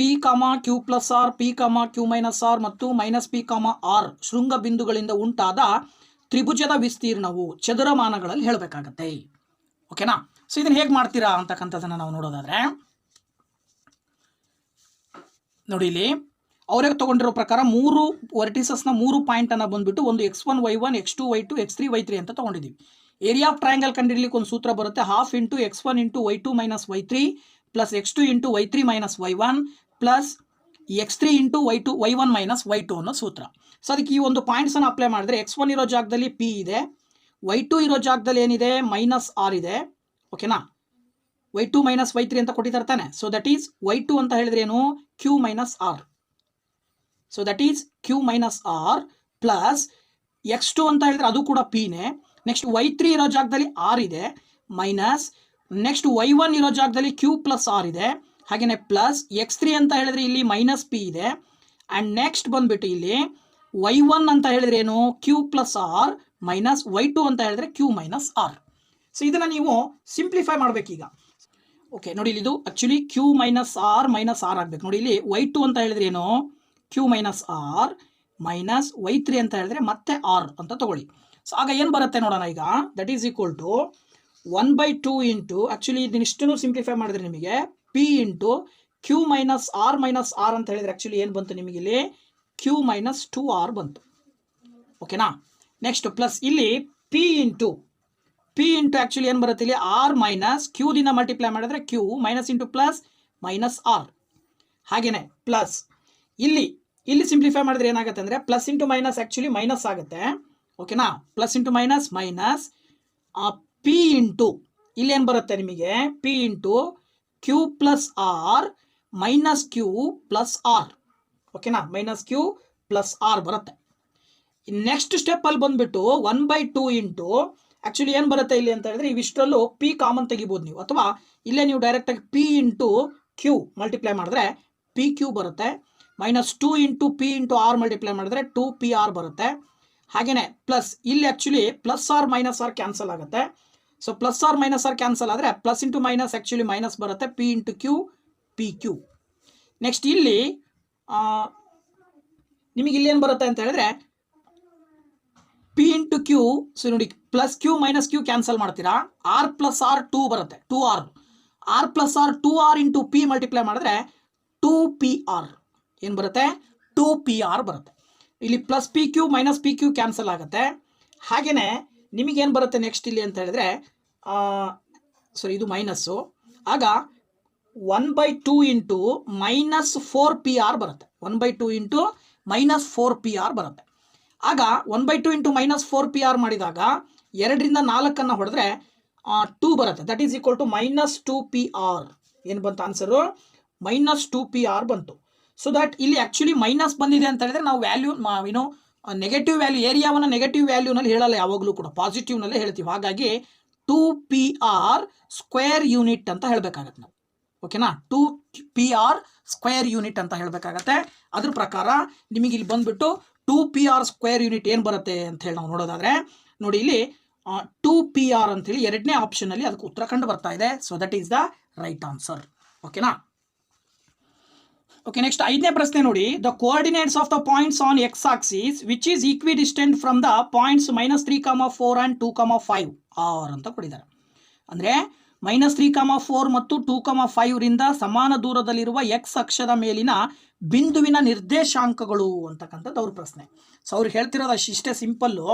Q plus R, P, Q minus R ಮತ್ತು -P, R ಶೃಂಗ ಬಿಂದುಗಳಿಂದ ಉಂಟಾದ ತ್ರಿಭುಜದ ವಿಸ್ತೀರ್ಣವು ಚದುರಮಾನಗಳಲ್ಲಿ ಹೇಳಬೇಕಾಗತ್ತೆ. ಓಕೆನಾ? ಸೊ ಇದನ್ನು ಹೇಗೆ ಮಾಡ್ತೀರಾ ಅಂತಕ್ಕಂಥದ್ದನ್ನು ನಾವು ನೋಡೋದಾದರೆ, ನೋಡಿ ಇಲ್ಲಿ ಅವರೇ ತೊಗೊಂಡಿರೋ ಪ್ರಕಾರ 3 ವರ್ಟಿಸಸ್ನ 3 ಪಾಯಿಂಟನ್ನು ಬಂದುಬಿಟ್ಟು ಒಂದು x1 y1 x2 y2 x3 y3 ಅಂತ ತೊಗೊಂಡಿದ್ದೀವಿ. ಏರಿಯಾ ಆಫ್ ಟ್ರಯಾಂಗಲ್ ಕಂಡುಹಿಡಿಯಲಿಕ್ಕೆ ಒಂದು ಸೂತ್ರ ಬರುತ್ತೆ. ½ × x1 × y2 - y3 + x2 × y3 - y1 + x3 × y1 - y2 ಅನ್ನೋ ಸೂತ್ರ. ಸೊ ಅದಕ್ಕೆ ಈ ಒಂದು ಪಾಯಿಂಟ್ಸನ್ನು ಅಪ್ಲೈ ಮಾಡಿದ್ರೆ x1 ಇರೋ ಜಾಗದಲ್ಲಿ P ಇದೆ, y2 ಇರೋ ಜಾಗದಲ್ಲಿ ಏನಿದೆ -R ಇದೆ. ಓಕೆನಾ? y2 - y3 ಅಂತ ಕೊಟ್ಟಿದ್ದಾರೆ ತಾನೆ. ಸೊ ದಟ್ ಈಸ್ y2 ಅಂತ ಹೇಳಿದ್ರೆ ಏನು? Q - R. So that is Q - R plus x2 ಅಂತ ಹೇಳಿದ್ರೆ ಅದು ಕೂಡ Pನೇ. ನೆಕ್ಸ್ಟ್ y3 ಇರೋ ಜಾಗದಲ್ಲಿ R ಇದೆ, ಮೈನಸ್ ನೆಕ್ಸ್ಟ್ y1 ಇರೋ ಜಾಗದಲ್ಲಿ Q + R ಇದೆ, ಹಾಗೆಯೇ ಪ್ಲಸ್ x3 ಅಂತ ಹೇಳಿದ್ರೆ ಇಲ್ಲಿ -P ಇದೆ. ಆ್ಯಂಡ್ ನೆಕ್ಸ್ಟ್ ಬಂದುಬಿಟ್ಟು ಇಲ್ಲಿ y1 ಅಂತ ಹೇಳಿದ್ರೆ ಏನು? Q + R ಮೈನಸ್ y2 ಅಂತ ಹೇಳಿದ್ರೆ Q - R. ಸೊ ಇದನ್ನು ನೀವು ಸಿಂಪ್ಲಿಫೈ ಮಾಡಬೇಕೀಗ. ಓಕೆ, ನೋಡಿ ಇಲ್ಲಿ ಇದು ಆ್ಯಕ್ಚುಲಿ Q - R ಆಗಬೇಕು. ನೋಡಿ ಇಲ್ಲಿ y2 ಅಂತ ಹೇಳಿದ್ರೆ ಏನು? Q - R ಮೈನಸ್ y3 ಅಂತ ಹೇಳಿದ್ರೆ ಮತ್ತೆ R ಅಂತ ತಗೊಳ್ಳಿ. ಸೊ ಆಗ ಏನು ಬರುತ್ತೆ ನೋಡೋಣ ಈಗ. That is equal to 1/2 into, actually ಇದನ್ನಿಷ್ಟನ್ನು ಸಿಂಪ್ಲಿಫೈ ಮಾಡಿದ್ರೆ ನಿಮಗೆ P ಇಂಟು Q - R ಅಂತ ಹೇಳಿದ್ರೆ ಆ್ಯಕ್ಚುಲಿ ಏನು ಬಂತು ನಿಮಗೆ ಇಲ್ಲಿ? Q - 2R ಬಂತು. ಓಕೆನಾ? ನೆಕ್ಸ್ಟ್ ಪ್ಲಸ್ ಇಲ್ಲಿ P ಇಂಟು ಆ್ಯಕ್ಚುಲಿ ಏನು ಬರುತ್ತೆ ಇಲ್ಲಿ? R ಮೈನಸ್ Q ದಿಂದ ಮಲ್ಟಿಪ್ಲೈ ಮಾಡಿದ್ರೆ Q minus into plus -R. ಹಾಗೆಯೇ ಪ್ಲಸ್ ಇಲ್ಲಿ ಸಿಂಪ್ಲಿಫೈ ಮಾಡಿದ್ರೆ ಏನಾಗುತ್ತೆ ಅಂದರೆ plus into minus actually minus ಆಗುತ್ತೆ. ಓಕೆನಾ? Plus into minus P into ಇಲ್ಲಿ ಏನು ಬರುತ್ತೆ ನಿಮಗೆ? P into Q + R minus Q + R. ಓಕೆನಾ? ಮೈನಸ್ Q + R ಬರುತ್ತೆ. ನೆಕ್ಸ್ಟ್ ಸ್ಟೆಪ್ಪಲ್ಲಿ ಬಂದುಬಿಟ್ಟು 1/2 ಇಂಟು ಆ್ಯಕ್ಚುಲಿ ಏನು ಬರುತ್ತೆ ಇಲ್ಲಿ ಅಂತ ಹೇಳಿದ್ರೆ ಇವಿಷ್ಟರಲ್ಲೂ P ಕಾಮನ್ ತೆಗಿಬೋದು ನೀವು, ಅಥವಾ ಇಲ್ಲೇ ನೀವು ಡೈರೆಕ್ಟಾಗಿ P ಇಂಟು Q ಮಲ್ಟಿಪ್ಲೈ ಮಾಡಿದ್ರೆ PQ ಬರುತ್ತೆ. -2 into P into R multiply ಮಾಡಿದ್ರೆ 2PR ಬರುತ್ತೆ. ಹಾಗೆಯೇ ಪ್ಲಸ್ ಇಲ್ಲಿ ಆ್ಯಕ್ಚುಲಿ +R - R ಕ್ಯಾನ್ಸಲ್ ಆಗುತ್ತೆ. ಸೊ +R - R ಕ್ಯಾನ್ಸಲ್ ಆದರೆ plus into minus actually minus ಬರುತ್ತೆ. P into Q PQ. Next ಇಲ್ಲಿ ನಿಮಗೆ ಇಲ್ಲೇನು ಬರುತ್ತೆ ಅಂತ ಹೇಳಿದ್ರೆ P ಇಂಟು Q. ಸೊ ನೋಡಿ ಪ್ಲಸ್ Q - Q ಕ್ಯಾನ್ಸಲ್ ಮಾಡ್ತೀರಾ, R + R 2 ಬರುತ್ತೆ, 2R. R + R 2R into P multiply ಮಾಡಿದ್ರೆ 2PR ಏನು ಬರುತ್ತೆ? 2PR ಬರುತ್ತೆ. ಇಲ್ಲಿ ಪ್ಲಸ್ PQ - PQ ಕ್ಯಾನ್ಸಲ್ ಆಗುತ್ತೆ. ಹಾಗೆಯೇ ನಿಮಗೇನು ಬರುತ್ತೆ ನೆಕ್ಸ್ಟ್ ಇಲ್ಲಿ ಅಂತ ಹೇಳಿದ್ರೆ ಸಾರಿ ಇದು ಮೈನಸ್ಸು. ಆಗ 1/2 ಇಂಟು -4PR ಬರುತ್ತೆ. 1/2 ಇಂಟು -4PR ಬರುತ್ತೆ. ಆಗ 1/2 ಇಂಟು -4PR ಮಾಡಿದಾಗ 2ರಿಂದ 4 ಹೊಡೆದ್ರೆ 2 ಬರುತ್ತೆ. That is equal to -2PR. ಏನು ಬಂತು ಆನ್ಸರು? -2PR ಬಂತು. ಸೊ ದಟ್ ಇಲ್ಲಿ ಆ್ಯಕ್ಚುಲಿ ಮೈನಸ್ ಬಂದಿದೆ ಅಂತ ಹೇಳಿದ್ರೆ ನಾವು ವ್ಯಾಲ್ಯೂ ಏನು ನೆಗೆಟಿವ್ ವ್ಯಾಲ್ಯೂ, ಏರಿಯಾವನ್ನು ನೆಗೆಟಿವ್ ವ್ಯಾಲ್ಯೂನಲ್ಲಿ ಹೇಳಲ್ಲ, ಯಾವಾಗಲೂ ಕೂಡ ಪಾಸಿಟಿವ್ನಲ್ಲೇ ಹೇಳ್ತೀವಿ. ಹಾಗಾಗಿ 2PR ಸ್ಕ್ವೇರ್ ಯೂನಿಟ್ ಅಂತ ಹೇಳಬೇಕಾಗತ್ತೆ ನಾವು. ಓಕೆನಾ? 2PR ಸ್ಕ್ವೇರ್ ಯೂನಿಟ್ ಅಂತ ಹೇಳಬೇಕಾಗತ್ತೆ. ಅದ್ರ ಪ್ರಕಾರ ನಿಮಗೆ ಇಲ್ಲಿ ಬಂದ್ಬಿಟ್ಟು 2PR ಸ್ಕ್ವೇರ್ ಯೂನಿಟ್ ಏನು ಬರುತ್ತೆ ಅಂತ ಹೇಳಿ ನಾವು ನೋಡೋದಾದ್ರೆ ನೋಡಿ, ಇಲ್ಲಿ 2PR ಅಂತೇಳಿ 2ನೇ ಆಪ್ಷನಲ್ಲಿ ಅದಕ್ಕೆ ಉತ್ತರ ಕಂಡು ಬರ್ತಾ ಇದೆ. So that is the right answer. ಓಕೆನಾ? ಓಕೆ, ನೆಕ್ಸ್ಟ್ 5ನೇ ಪ್ರಶ್ನೆ ನೋಡಿ. The coordinates of the points on X axis which is equidistant from the points -3,4 and 2,5 are ಅಂತ ಕೊಟ್ಟಿದ್ದಾರೆ. ಅಂದರೆ -3,4 ಮತ್ತು 2,5 ರಿಂದ ಸಮಾನ ದೂರದಲ್ಲಿರುವ ಎಕ್ಸ್ ಅಕ್ಷದ ಮೇಲಿನ ಬಿಂದುವಿನ ನಿರ್ದೇಶಾಂಕಗಳು ಅಂತಕ್ಕಂಥದ್ದು ಅವ್ರ ಪ್ರಶ್ನೆ. ಸೊ ಅವ್ರು ಹೇಳ್ತಿರೋದು ಇಷ್ಟೇ ಸಿಂಪಲ್ಲು.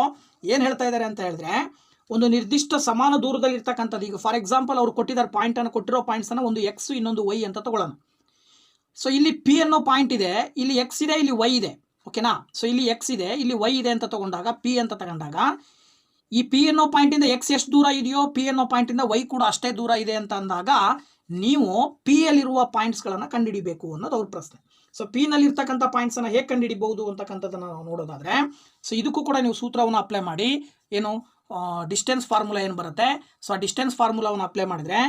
ಏನು ಹೇಳ್ತಾ ಇದ್ದಾರೆ ಅಂತ ಹೇಳಿದ್ರೆ, ಒಂದು ನಿರ್ದಿಷ್ಟ ಸಮಾನ ದೂರದಲ್ಲಿರ್ತಕ್ಕಂಥದ್ದು, ಈಗ ಫಾರ್ ಎಕ್ಸಾಂಪಲ್ ಅವ್ರು ಕೊಟ್ಟಿದ್ದಾರೆ ಪಾಯಿಂಟನ್ನು, ಕೊಟ್ಟಿರೋ ಪಾಯಿಂಟ್ಸನ್ನು ಒಂದು ಎಕ್ಸ್ ಇನ್ನೊಂದು ವೈ ಅಂತ ತಗೊಳ್ಳೋಣ. ಸೊ ಇಲ್ಲಿ ಪಿ ಅನ್ನೋ ಪಾಯಿಂಟ್ ಇದೆ, ಇಲ್ಲಿ ಎಕ್ಸ್ ಇದೆ, ಇಲ್ಲಿ ವೈ ಇದೆ. ಓಕೆನಾ? ಸೊ ಇಲ್ಲಿ ಎಕ್ಸ್ ಇದೆ, ಇಲ್ಲಿ ವೈ ಇದೆ ಅಂತ ತಗೊಂಡಾಗ, ಪಿ ಅಂತ ತಗೊಂಡಾಗ, ಈ ಪಿ ಅನ್ನೋ ಪಾಯಿಂಟಿಂದ ಎಕ್ಸ್ ಎಷ್ಟು ದೂರ ಇದೆಯೋ ಪಿ ಅನ್ನೋ ಪಾಯಿಂಟಿಂದ ವೈ ಕೂಡ ಅಷ್ಟೇ ದೂರ ಇದೆ ಅಂತ ಅಂದಾಗ ನೀವು ಪಿ ಯಲ್ಲಿರುವ ಪಾಯಿಂಟ್ಸ್ಗಳನ್ನು ಕಂಡುಹಿಡಿಬೇಕು ಅನ್ನೋದು ಅವ್ರ ಪ್ರಶ್ನೆ. ಸೊ ಪಿ ನಲ್ಲಿರ್ತಕ್ಕಂಥ ಪಾಯಿಂಟ್ಸನ್ನು ಹೇಗೆ ಕಂಡುಹಿಡಿಬಹುದು ಅಂತಕ್ಕಂಥದ್ದನ್ನು ನಾವು ನೋಡೋದಾದರೆ, ಸೊ ಇದಕ್ಕೂ ಕೂಡ ನೀವು ಸೂತ್ರವನ್ನು ಅಪ್ಲೈ ಮಾಡಿ. ಏನು ಡಿಸ್ಟೆನ್ಸ್ ಫಾರ್ಮುಲಾ ಏನು ಬರುತ್ತೆ, ಸೊ ಆ ಡಿಸ್ಟೆನ್ಸ್ ಫಾರ್ಮುಲಾವನ್ನು ಅಪ್ಲೈ ಮಾಡಿದರೆ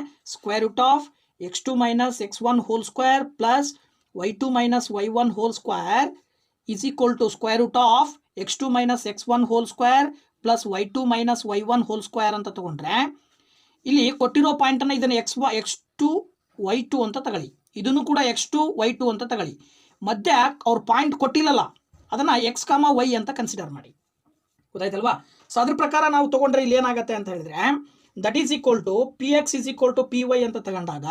√(x2 - x1 whole square plus y2 - y1 whole square is equal to √(x2 - x1 whole square plus y2 - y1 whole square ಅಂತ ತಗೊಂಡ್ರೆ, ಇಲ್ಲಿ ಕೊಟ್ಟಿರೋ ಪಾಯಿಂಟನ್ನು ಇದನ್ನು x2 y2 ಅಂತ ತಗೊಳ್ಳಿ, ಇದನ್ನು ಕೂಡ x2 y2 ಅಂತ ತಗೊಳ್ಳಿ. ಮಧ್ಯೆ ಅವ್ರ ಪಾಯಿಂಟ್ ಕೊಟ್ಟಿಲ್ಲಲ್ಲ, ಅದನ್ನು x, y ಅಂತ ಕನ್ಸಿಡರ್ ಮಾಡಿ. ಗೊತ್ತಾಯ್ತಲ್ವಾ? ಸೊ ಅದ್ರ ಪ್ರಕಾರ ನಾವು ತಗೊಂಡ್ರೆ ಇಲ್ಲಿ ಏನಾಗುತ್ತೆ ಅಂತ ಹೇಳಿದ್ರೆ, that is equal to px = py ಅಂತ ತಗೊಂಡಾಗ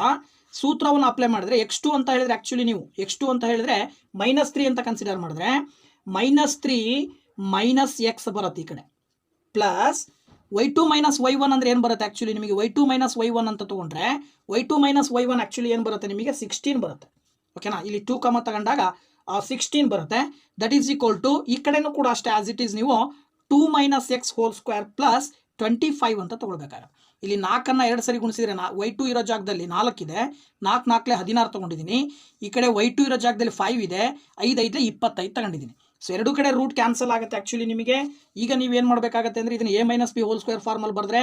ಸೂತ್ರವನ್ನು ಅಪ್ಲೈ ಮಾಡಿದ್ರೆ, x2 ಅಂತ ಹೇಳಿದ್ರೆ ಆ್ಯಕ್ಚುಲಿ ನೀವು x2 ಅಂತ ಹೇಳಿದ್ರೆ -3 ಅಂತ ಕನ್ಸಿಡರ್ ಮಾಡಿದ್ರೆ -3 - x ಬರುತ್ತೆ ಈ ಕಡೆ, ಪ್ಲಸ್ y2 - y1 ಅಂದರೆ ಏನು ಬರುತ್ತೆ ಆ್ಯಕ್ಚುಲಿ ನಿಮಗೆ y2 - y1 ಅಂತ ತೊಗೊಂಡ್ರೆ y2 - y1 ಆ್ಯಕ್ಚುಲಿ ಏನು ಬರುತ್ತೆ ನಿಮಗೆ 16 ಬರುತ್ತೆ. ಓಕೆನಾ? ಇಲ್ಲಿ 2 ತಗೊಂಡಾಗ 16 ಬರುತ್ತೆ. ದಟ್ ಈಸ್ ಈಕ್ವಲ್ ಟು ಈ ಕಡೆನೂ ಕೂಡ ಅಷ್ಟೇ ಆಸ್ ಇಟ್ ಈಸ್ ನೀವು 2 - x whole square plus 25 ಅಂತ ತೊಗೊಳ್ಬೇಕಾದ್ರೆ, ಇಲ್ಲಿ 4ಅನ್ನು 2 ಸರಿ ಗುಣಿಸಿದ್ರೆ y2 ಇರೋ ಜಾಗದಲ್ಲಿ 4 ಇದೆ, 4 4 16 ತೊಗೊಂಡಿದ್ದೀನಿ. ಈ ಕಡೆ y2 ಇರೋ ಜಾಗದಲ್ಲಿ 5 ಇದೆ, 5 5 25 ತಗೊಂಡಿದ್ದೀನಿ. ಸೊ ಎರಡು ಕಡೆ ರೂಟ್ ಕ್ಯಾನ್ಸಲ್ ಆಗುತ್ತೆ ಆ್ಯಕ್ಚುಲಿ ನಿಮಗೆ. ಈಗ ನೀವೇನು ಮಾಡಬೇಕಾಗತ್ತೆ ಅಂದರೆ, ಇದನ್ನು a - b whole square ಫಾರ್ಮಲ್ಲಿ ಬರೆದ್ರೆ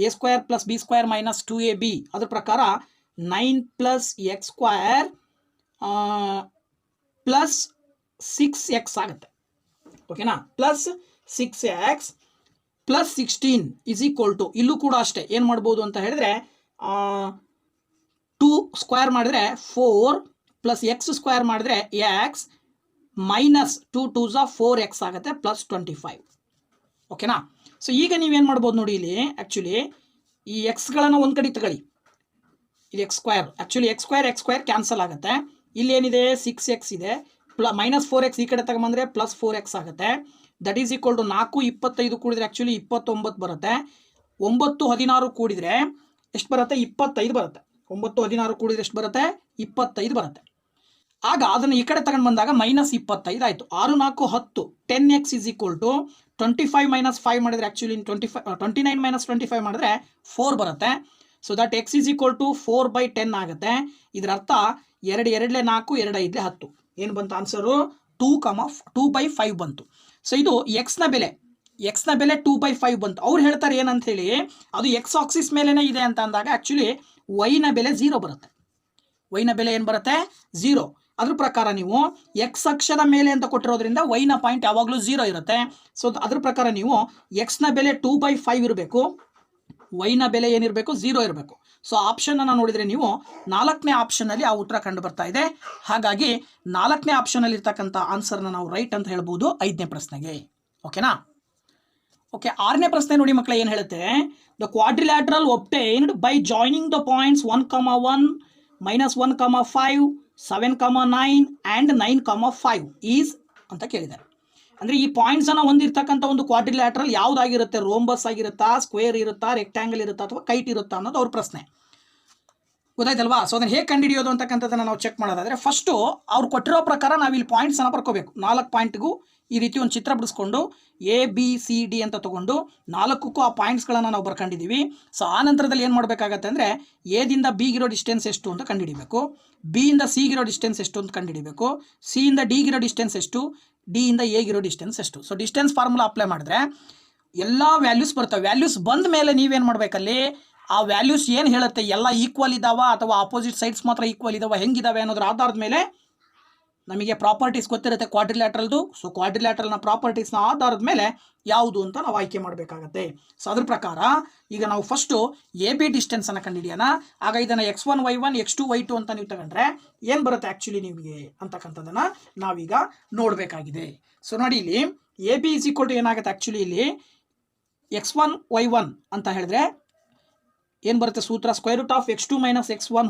a² + b² - 2ab, ಅದ್ರ ಪ್ರಕಾರ 9 + x² ಪ್ಲಸ್ 6x ಆಗುತ್ತೆ. ಓಕೆನಾ? Plus 6x plus 16 is equal to, ಇಲ್ಲೂ ಕೂಡ ಅಷ್ಟೇ ಏನು ಮಾಡ್ಬೋದು ಅಂತ ಹೇಳಿದ್ರೆ 2 ಸ್ಕ್ವೇರ್ ಮಾಡಿದ್ರೆ 4 ಪ್ಲಸ್ x² ಮಾಡಿದ್ರೆ x ಮೈನಸ್ 2 2 4x ಆಗುತ್ತೆ ಪ್ಲಸ್ 25. ಓಕೆನಾ? ಸೊ ಈಗ ನೀವೇನು ಮಾಡ್ಬೋದು ನೋಡಿ, ಇಲ್ಲಿ ಆ್ಯಕ್ಚುಲಿ ಈ ಎಕ್ಸ್ಗಳನ್ನು ಒಂದು ಕಡೆ ತಗೊಳ್ಳಿ, ಇದು x² ಆ್ಯಕ್ಚುಲಿ x² ಕ್ಯಾನ್ಸಲ್ ಆಗುತ್ತೆ. ಇಲ್ಲಿ ಏನಿದೆ 6x ಇದೆ, -4x ಈ ಕಡೆ ತಗೊಂಬಂದರೆ ಪ್ಲಸ್ 4x ಆಗುತ್ತೆ. That is equal to 4 25 ಕೂಡಿದ್ರೆ actually 29 ಬರುತ್ತೆ. 9 16 ಕೂಡಿದರೆ ಎಷ್ಟು ಬರುತ್ತೆ? 25 ಬರುತ್ತೆ. 9 16 ಕೂಡಿದ್ರೆ ಎಷ್ಟು ಬರುತ್ತೆ? 25 ಬರುತ್ತೆ. ಆಗ ಅದನ್ನು ಈ ಕಡೆ ತಗೊಂಡು ಬಂದಾಗ -25 ಆಯಿತು. 6 4 10 10x ಇಸ್ ಈಕ್ವಲ್ ಟು 25 - 5 ಮಾಡಿದ್ರೆ ಆ್ಯಕ್ಚುಲಿ 29 - 25 ಮಾಡಿದ್ರೆ 4 ಬರುತ್ತೆ. So that x is equal to 4/10 ಆಗುತ್ತೆ. ಇದರ ಅರ್ಥ 2 2 4 2 5 10 ಏನು ಬಂತು ಆನ್ಸರು? 2/5 ಬಂತು. ಸೊ ಇದು ಎಕ್ಸ್ನ ಬೆಲೆ 2/5 ಬಂತು. ಅವ್ರು ಹೇಳ್ತಾರೆ ಏನಂತ ಹೇಳಿ, ಅದು ಎಕ್ಸ್ ಆಕ್ಸಿಸ್ ಮೇಲೇ ಇದೆ ಅಂತ ಅಂದಾಗ ಆ್ಯಕ್ಚುಲಿ ವೈನ ಬೆಲೆ 0 ಬರುತ್ತೆ. ವೈನ ಬೆಲೆ ಏನು ಬರುತ್ತೆ? 0. ಅದ್ರ ಪ್ರಕಾರ ನೀವು ಎಕ್ಸ್ ಅಕ್ಷದ ಮೇಲೆ ಅಂತ ಕೊಟ್ಟಿರೋದ್ರಿಂದ ವೈನ ಪಾಯಿಂಟ್ ಯಾವಾಗಲೂ 0 ಇರುತ್ತೆ. ಸೊ ಅದ್ರ ಪ್ರಕಾರ ನೀವು ಎಕ್ಸ್ನ ಬೆಲೆ 2/5 ಇರಬೇಕು, ವೈನ ಬೆಲೆ ಏನಿರಬೇಕು? 0 ಇರಬೇಕು. ಸೊ ಆಪ್ಷನನ್ನು ನೋಡಿದರೆ ನೀವು 4ನೇ ಆಪ್ಷನಲ್ಲಿ ಆ ಉತ್ತರ ಕಂಡು ಬರ್ತಾ ಇದೆ. ಹಾಗಾಗಿ 4ನೇ ಆಪ್ಷನಲ್ಲಿ ಇರ್ತಕ್ಕಂಥ ಆನ್ಸರ್ನ ನಾವು ರೈಟ್ ಅಂತ ಹೇಳ್ಬೋದು 5ನೇ ಪ್ರಶ್ನೆಗೆ. ಓಕೆನಾ? ಓಕೆ, 6ನೇ ಪ್ರಶ್ನೆ ನೋಡಿ ಮಕ್ಕಳೇ, ಏನು ಹೇಳುತ್ತೆ? The quadrilateral obtained by joining the points 1,1 -1,5 7,9 and 9,5 is ಅಂತ ಕೇಳಿದ್ದಾರೆ. ಅಂದರೆ ಈ ಪಾಯಿಂಟ್ಸನ್ನು ಹೊಂದಿರತಕ್ಕಂಥ ಒಂದು ಕ್ವಾಡ್ರಿಲ್ಯಾಟ್ರಲ್ ಯಾವುದಾಗಿರುತ್ತೆ? ರೋಂಬಸ್ ಆಗಿರುತ್ತಾ, ಸ್ಕ್ವೇರ್ ಇರುತ್ತಾ, ರೆಕ್ಟ್ಯಾಂಗಲ್ ಇರುತ್ತಾ, ಅಥವಾ ಕೈಟ್ ಇರುತ್ತಾ ಅನ್ನೋದು ಅವ್ರ ಪ್ರಶ್ನೆ. ಗೊತ್ತಾಯ್ತಲ್ವಾ? ಸೊ ಅದನ್ನು ಹೇಗೆ ಕಂಡುಹಿಡಿಯೋದು ಅಂತಕ್ಕಂಥದ್ದನ್ನು ನಾವು ಚೆಕ್ ಮಾಡೋದಾದರೆ ಫಸ್ಟು ಅವ್ರು ಕೊಟ್ಟಿರೋ ಪ್ರಕಾರ ನಾವು ಇಲ್ಲಿ ಪಾಯಿಂಟ್ಸನ್ನು ಬರ್ಕೋಬೇಕು. 4 ಪಾಯಿಂಟ್ಗೂ ಈ ರೀತಿ ಒಂದು ಚಿತ್ರ ಬಿಡಿಸ್ಕೊಂಡು ABCD ಅಂತ ತೊಗೊಂಡು 4ಕ್ಕೂ ಆ ಪಾಯಿಂಟ್ಸ್ಗಳನ್ನು ನಾವು ಬರ್ಕೊಂಡಿದ್ದೀವಿ. ಸೊ ಆ ನಂತರದಲ್ಲಿ ಏನು ಮಾಡಬೇಕಾಗತ್ತೆ ಅಂದರೆ ಎದಿಂದ ಬಿಗಿರೋ ಡಿಸ್ಟೆನ್ಸ್ ಎಷ್ಟು ಅಂತ ಕಂಡುಹಿಡಿಬೇಕು, ಬಿಯಿಂದ ಸಿಗಿರೋ ಡಿಸ್ಟೆನ್ಸ್ ಎಷ್ಟು ಅಂತ ಕಂಡುಹಿಡಿಬೇಕು, ಸಿಯಿಂದ ಡಿಗಿರೋ ಡಿಸ್ಟೆನ್ಸ್ ಎಷ್ಟು, ಡಿಯಿಂದ ಎಗಿರೋ ಡಿಸ್ಟೆನ್ಸ್ ಎಷ್ಟು. ಸೊ ಡಿಸ್ಟೆನ್ಸ್ ಫಾರ್ಮುಲಾ ಅಪ್ಲೈ ಮಾಡಿದ್ರೆ ಎಲ್ಲ ವ್ಯಾಲ್ಯೂಸ್ ಬರ್ತವೆ. ವ್ಯಾಲ್ಯೂಸ್ ಬಂದ ಮೇಲೆ ನೀವೇನು ಮಾಡಬೇಕಲ್ಲಿ ಆ ವ್ಯಾಲ್ಯೂಸ್ ಏನು ಹೇಳುತ್ತೆ, ಎಲ್ಲ ಈಕ್ವಲ್ ಇದ್ದಾವ ಅಥವಾ ಆಪೋಸಿಟ್ ಸೈಡ್ಸ್ ಮಾತ್ರ ಈಕ್ವಲ್ ಇದ್ದಾವೆ, ಹೆಂಗಿದಾವೆ ಅನ್ನೋದ್ರ ಆಧಾರದ ಮೇಲೆ ನಮಗೆ ಪ್ರಾಪರ್ಟೀಸ್ ಗೊತ್ತಿರುತ್ತೆ ಕ್ವಾಡ್ರಿಲ್ಯಾಟ್ರಲ್ದು. ಸೊ ಕ್ವಾಡ್ರಿಲ್ಯಾಟ್ರಲ್ನ ಪ್ರಾಪರ್ಟೀಸ್ನ ಆಧಾರದ ಮೇಲೆ ಯಾವುದು ಅಂತ ನಾವು ಆಯ್ಕೆ ಮಾಡಬೇಕಾಗತ್ತೆ. ಸೊ ಅದ್ರ ಪ್ರಕಾರ ಈಗ ನಾವು ಫಸ್ಟು AB ಡಿಸ್ಟೆನ್ಸನ್ನು ಕಂಡುಹಿಡಿಯೋಣ. ಆಗ ಇದನ್ನು X1 Y1 X2 Y2 ಅಂತ ನೀವು ತಗೊಂಡ್ರೆ ಏನು ಬರುತ್ತೆ ಆ್ಯಕ್ಚುಲಿ ನಿಮಗೆ ಅಂತಕ್ಕಂಥದ್ದನ್ನು ನಾವೀಗ ನೋಡಬೇಕಾಗಿದೆ. ಸೊ ನೋಡಿ ಇಲ್ಲಿ AB = ಏನಾಗುತ್ತೆ ಆ್ಯಕ್ಚುಲಿ ಇಲ್ಲಿ X1 Y1 ಅಂತ ಹೇಳಿದ್ರೆ ಏನು ಬರುತ್ತೆ ಸೂತ್ರ, √(x2 - x1)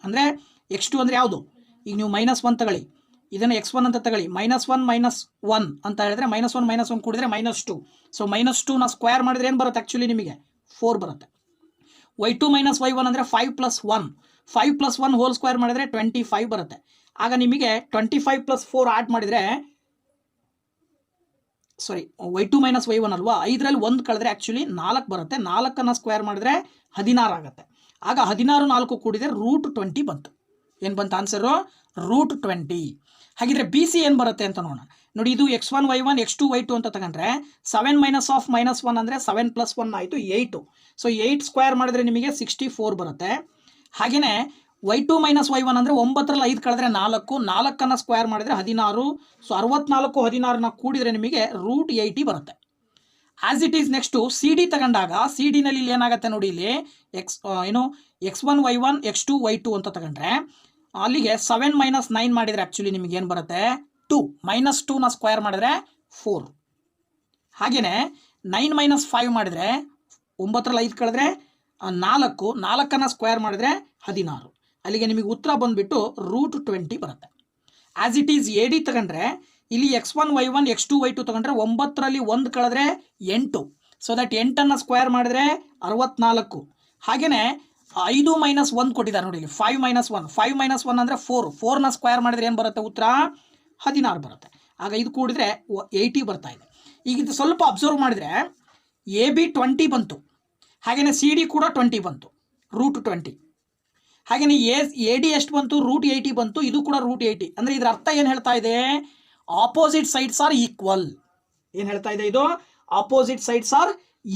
ಅಂದರೆ x2 ಅಂದರೆ ಯಾವುದು, ಈಗ ನೀವು -1 ತಗೊಳ್ಳಿ, ಇದನ್ನು x1 ಅಂತ ತಗೊಳ್ಳಿ, -1 - 1 ಅಂತ ಹೇಳಿದ್ರೆ -1 - 1 ಕೂಡಿದ್ರೆ -2. ಸೊ -2ನ ಸ್ಕ್ವೇರ್ ಮಾಡಿದ್ರೆ ಏನು ಬರುತ್ತೆ ಆ್ಯಕ್ಚುಲಿ ನಿಮಗೆ 4 ಬರುತ್ತೆ. y2 - y1 ಅಂದರೆ 5 + 1, 5 + 1 ಹೋಲ್ ಸ್ಕ್ವೇರ್ ಮಾಡಿದರೆ 25 ಬರುತ್ತೆ. ಆಗ ನಿಮಗೆ 25 + 4 ಆ್ಯಡ್ ಮಾಡಿದರೆ y2 - y1 ಅಲ್ವಾ, 5ರಲ್ಲಿ 1 ಕಳೆದ್ರೆ ಆ್ಯಕ್ಚುಲಿ 4 ಬರುತ್ತೆ. 4ನ್ನು ಸ್ಕ್ವೇರ್ ಮಾಡಿದ್ರೆ 16 ಆಗುತ್ತೆ. ಆಗ 16 4 ಕೂಡಿದರೆ √20 ಬಂತು. ಏನು ಬಂತು ಆನ್ಸರು? √20. ಹಾಗಿದ್ರೆ BC ಏನು ಬರುತ್ತೆ ಅಂತ ನೋಡೋಣ. ನೋಡಿ ಇದು X1 Y1 X2 Y2 ಅಂತ ತಗೊಂಡ್ರೆ 7 - -1 ಅಂದರೆ 7 + 1 ಆಯಿತು 8. ಸೊ 8 ಸ್ಕ್ವೇರ್ ಮಾಡಿದ್ರೆ ನಿಮಗೆ 64 ಬರುತ್ತೆ. ಹಾಗೆಯೇ y2 - y1 ಅಂದರೆ 9ರಲ್ಲಿ 5 ಕಳೆದ್ರೆ 4, 4ನ್ನು ಸ್ಕ್ವೇರ್ ಮಾಡಿದರೆ 16. ಸೊ 64 16ನ ಕೂಡಿದರೆ ನಿಮಗೆ √80 ಬರುತ್ತೆ. As it is next CD ತಗೊಂಡಾಗ CD-ನಲ್ಲಿ ಇಲ್ಲಿ ಏನಾಗುತ್ತೆ ನೋಡಿ, ಇಲ್ಲಿ X1 Y1 X2 Y2 ಅಂತ ತಗೊಂಡ್ರೆ ಅಲ್ಲಿಗೆ 7 - 9 ಮಾಡಿದರೆ ಆ್ಯಕ್ಚುಲಿ ನಿಮಗೆ ಏನು ಬರುತ್ತೆ 2, -2ನ ಸ್ಕ್ವೇರ್ ಮಾಡಿದ್ರೆ 4. ಹಾಗೆಯೇ 9 - 5 ಮಾಡಿದರೆ 9ರಲ್ಲಿ 5 ಕಳೆದ್ರೆ 4, 4ನ್ನು ಸ್ಕ್ವೇರ್ ಮಾಡಿದರೆ 16. ಅಲ್ಲಿಗೆ ನಿಮಗೆ ಉತ್ತರ ಬಂದುಬಿಟ್ಟು √20 ಬರುತ್ತೆ. ಆ್ಯಸ್ ಇಟ್ ಈಸ್ AD ತಗೊಂಡ್ರೆ ಇಲ್ಲಿ X1 Y1 X2 Y2 ತಗೊಂಡ್ರೆ 9ರಲ್ಲಿ 1 ಕಳೆದ್ರೆ 8. ಸೊ ದಟ್ 8ನ್ನು ಸ್ಕ್ವೇರ್ ಮಾಡಿದ್ರೆ 64. ಹಾಗೆಯೇ 5 - 1 ಕೊಟ್ಟಿದ್ದಾರೆ ನೋಡಿ, 5 - 1, 5 - 1 ಅಂದರೆ 4, 4ನ ಸ್ಕ್ವೇರ್ ಮಾಡಿದ್ರೆ ಏನು ಬರುತ್ತೆ ಉತ್ತರ 16 ಬರುತ್ತೆ. ಆಗ ಇದು ಕೂಡಿದ್ರೆ 80 ಬರ್ತಾ ಇದೆ. ಈಗ ಇದು ಸ್ವಲ್ಪ ಅಬ್ಸರ್ವ್ ಮಾಡಿದರೆ AB 20 ಬಂತು, ಹಾಗೆಯೇ CD ಕೂಡ 20 ಬಂತು, √20. ಹಾಗೆಯೇ AD ಎಷ್ಟು ಬಂತು, √80 ಬಂತು, ಇದು ಕೂಡ √80. ಅಂದರೆ ಇದರ ಅರ್ಥ ಏನು ಹೇಳ್ತಾ ಇದೆ, ಆಪೋಸಿಟ್ ಸೈಡ್ಸ್ ಆರ್ ಈಕ್ವಲ್. ಏನು ಹೇಳ್ತಾ ಇದೆ ಇದು, ಆಪೋಸಿಟ್ ಸೈಡ್ಸ್ ಆರ್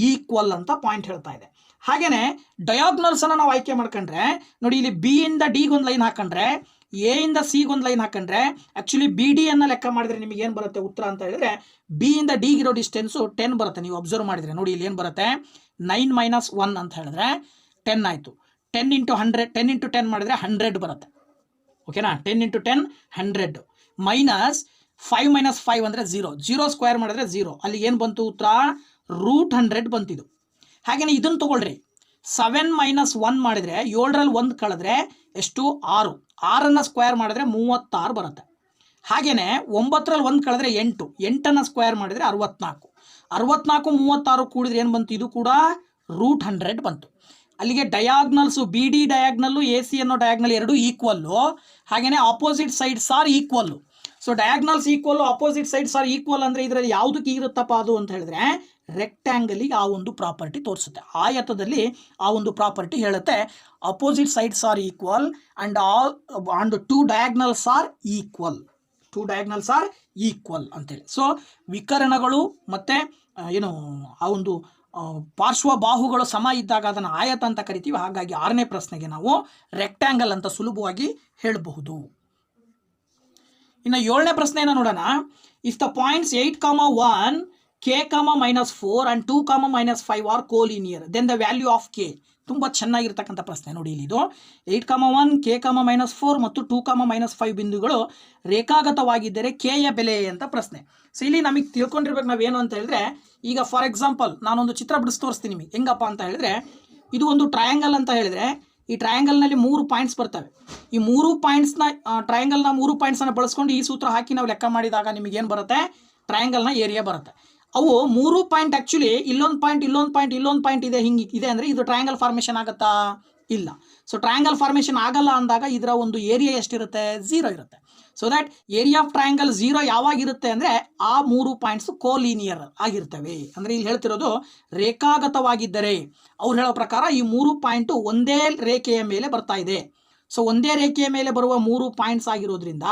ಈಕ್ವಲ್ ಅಂತ ಪಾಯಿಂಟ್ ಹೇಳ್ತಾ ಇದೆ. ಹಾಗೆಯೇ ಡಯಾಗ್ನಲ್ಸನ್ನು ನಾವು ಆಯ್ಕೆ ಮಾಡ್ಕೊಂಡ್ರೆ ನೋಡಿ, ಇಲ್ಲಿ B ಇಂದ Dಗೆ ಒಂದು ಲೈನ್ ಹಾಕೊಂಡ್ರೆ, A ಇಂದ Cಗೆ ಒಂದು ಲೈನ್ ಹಾಕೊಂಡ್ರೆ ಆ್ಯಕ್ಚುಲಿ BD-ಯನ್ನು ಲೆಕ್ಕ ಮಾಡಿದ್ರೆ ನಿಮಗೆ ಏನು ಬರುತ್ತೆ ಉತ್ತರ ಅಂತ ಹೇಳಿದ್ರೆ B ಇಂದ Dಗೆ ಇರೋ ಡಿಸ್ಟೆನ್ಸು 10 ಬರುತ್ತೆ. ನೀವು ಅಬ್ಸರ್ವ್ ಮಾಡಿದರೆ ನೋಡಿ, ಇಲ್ಲಿ ಏನು ಬರುತ್ತೆ 9 - 1 ಅಂತ ಹೇಳಿದ್ರೆ 10 ಆಯಿತು. 10 × 100, 10 × 10 ಮಾಡಿದರೆ 100 ಬರುತ್ತೆ. ಓಕೆನಾ, 10 × 10 100 ಮೈನಸ್ 5 - 5 ಅಂದರೆ 0, 0 ಸ್ಕ್ವೇರ್ ಮಾಡಿದ್ರೆ 0. ಅಲ್ಲಿಗೆ ಏನು ಬಂತು ಉತ್ತರ √100 ಬಂತಿದ್ದು. ಹಾಗೆಯೇ ಇದನ್ನು ತೊಗೊಳ್ರಿ, 7 - 1 ಮಾಡಿದರೆ 7ರಲ್ಲಿ 1 ಕಳೆದ್ರೆ ಎಷ್ಟು 6, 6ನ್ನು ಸ್ಕ್ವೇರ್ ಮಾಡಿದ್ರೆ 36 ಬರುತ್ತೆ. ಹಾಗೆಯೇ 9ರಲ್ಲಿ 1 ಕಳೆದ್ರೆ 8, 8ನ್ನು ಸ್ಕ್ವೇರ್ ಮಾಡಿದರೆ 64, 64 36 ಕೂಡಿದ್ರೆ ಏನು ಬಂತು, ಇದು ಕೂಡ √100 ಬಂತು. ಅಲ್ಲಿಗೆ ಡಯಾಗ್ನಲ್ಸು BD ಡಯಾಗ್ನಲ್ಲು AC ಅನ್ನೋ ಡಯಾಗ್ನಲ್ ಎರಡೂ ಈಕ್ವಲ್ಲು. ಹಾಗೆಯೇ opposite sides are equal. So diagonals equal, opposite sides are equal ಅಂದರೆ ಇದರಲ್ಲಿ ಯಾವುದಕ್ಕೆ ಇರುತ್ತಪ್ಪ ಅದು ಅಂತ ಹೇಳಿದ್ರೆ ರೆಕ್ಟ್ಯಾಂಗಲಿಗೆ ಆ ಒಂದು ಪ್ರಾಪರ್ಟಿ ತೋರಿಸುತ್ತೆ. ಆಯತದಲ್ಲಿ ಆ ಒಂದು ಪ್ರಾಪರ್ಟಿ ಹೇಳುತ್ತೆ opposite sides are equal and 2 diagonals are equal, 2 diagonals are equal ಅಂತೇಳಿ. ಸೊ ವಿಕರಣಗಳು ಮತ್ತು ಆ ಒಂದು ಪಾರ್ಶ್ವ ಬಾಹುಗಳು ಸಮ ಇದ್ದಾಗ ಅದನ್ನು ಆಯತ ಅಂತ ಕರಿತೀವಿ. ಹಾಗಾಗಿ 6ನೇ ಪ್ರಶ್ನೆಗೆ ನಾವು ರೆಕ್ಟ್ಯಾಂಗಲ್ ಅಂತ ಸುಲಭವಾಗಿ ಹೇಳಬಹುದು. ಇನ್ನು 7ನೇ ಪ್ರಶ್ನೆಯನ್ನು ನೋಡೋಣ. If the points 8, 1, k, -4 and 2, -5 are collinear, then the value of k. ತುಂಬ ಚೆನ್ನಾಗಿರ್ತಕ್ಕಂಥ ಪ್ರಶ್ನೆ ನೋಡಿ. ಇಲ್ಲಿ ಇದು 8, 1, k, -4 ಮತ್ತು 2, -5 ಬಿಂದುಗಳು ರೇಖಾಗತವಾಗಿದ್ದರೆ k ಯ ಬೆಲೆ ಅಂತ ಪ್ರಶ್ನೆ. ಸೊ ಇಲ್ಲಿ ನಮಗೆ ತಿಳ್ಕೊಂಡಿರ್ಬೇಕು ನಾವೇನು ಅಂತ ಹೇಳಿದ್ರೆ, ಈಗ ಫಾರ್ ಎಕ್ಸಾಂಪಲ್ ನಾನೊಂದು ಚಿತ್ರ ಬಿಡಿಸಿ ತೋರಿಸ್ತೀನಿ ನಿಮಗೆ. ಹೆಂಗಪ್ಪ ಅಂತ ಹೇಳಿದ್ರೆ, ಇದು ಒಂದು ಟ್ರಯಾಂಗಲ್ ಅಂತ ಹೇಳಿದ್ರೆ ಈ ಟ್ರಯಾಂಗಲ್ನಲ್ಲಿ 3 ಪಾಯಿಂಟ್ಸ್ ಬರ್ತವೆ. ಈ 3 ಪಾಯಿಂಟ್ಸ್ನ ಟ್ರಯಾಂಗಲ್ನ 3 ಪಾಯಿಂಟ್ಸನ್ನು ಬಳಸ್ಕೊಂಡು ಈ ಸೂತ್ರ ಹಾಕಿ ನಾವು ಲೆಕ್ಕ ಮಾಡಿದಾಗ ನಿಮಗೇನು ಬರುತ್ತೆ, ಟ್ರಯಾಂಗಲ್ನ ಏರಿಯಾ ಬರುತ್ತೆ. ಅವು 3 ಪಾಯಿಂಟ್ ಆ್ಯಕ್ಚುಲಿ ಇಲ್ಲೊಂದು ಪಾಯಿಂಟ್, ಇಲ್ಲೊಂದು ಪಾಯಿಂಟ್, ಇಲ್ಲೊಂದು ಪಾಯಿಂಟ್ ಇದೆ, ಹಿಂಗೆ ಇದೆ ಅಂದರೆ ಇದು ಟ್ರಯಾಂಗಲ್ ಫಾರ್ಮೇಷನ್ ಆಗುತ್ತಾ, ಇಲ್ಲ. ಸೊ ಟ್ರಯಾಂಗಲ್ ಫಾರ್ಮೇಷನ್ ಆಗಲ್ಲ ಅಂದಾಗ ಇದರ ಒಂದು ಏರಿಯಾ ಎಷ್ಟಿರುತ್ತೆ? 0 ಇರುತ್ತೆ. So that area of triangle 0 ಯಾವಾಗ ಇರುತ್ತೆ ಅಂದರೆ ಆ 3 ಪಾಯಿಂಟ್ಸ್ ಕೋಲಿನಿಯರ್ ಆಗಿರ್ತವೆ. ಅಂದರೆ ಇಲ್ಲಿ ಹೇಳ್ತಿರೋದು ರೇಖಾಗತವಾಗಿದ್ದರೆ ಅವ್ರು ಹೇಳೋ ಪ್ರಕಾರ ಈ 3 ಪಾಯಿಂಟು ಒಂದೇ ರೇಖೆಯ ಮೇಲೆ ಬರ್ತಾ ಇದೆ. ಸೊ ಒಂದೇ ರೇಖೆಯ ಮೇಲೆ ಬರುವ 3 ಪಾಯಿಂಟ್ಸ್ ಆಗಿರೋದ್ರಿಂದ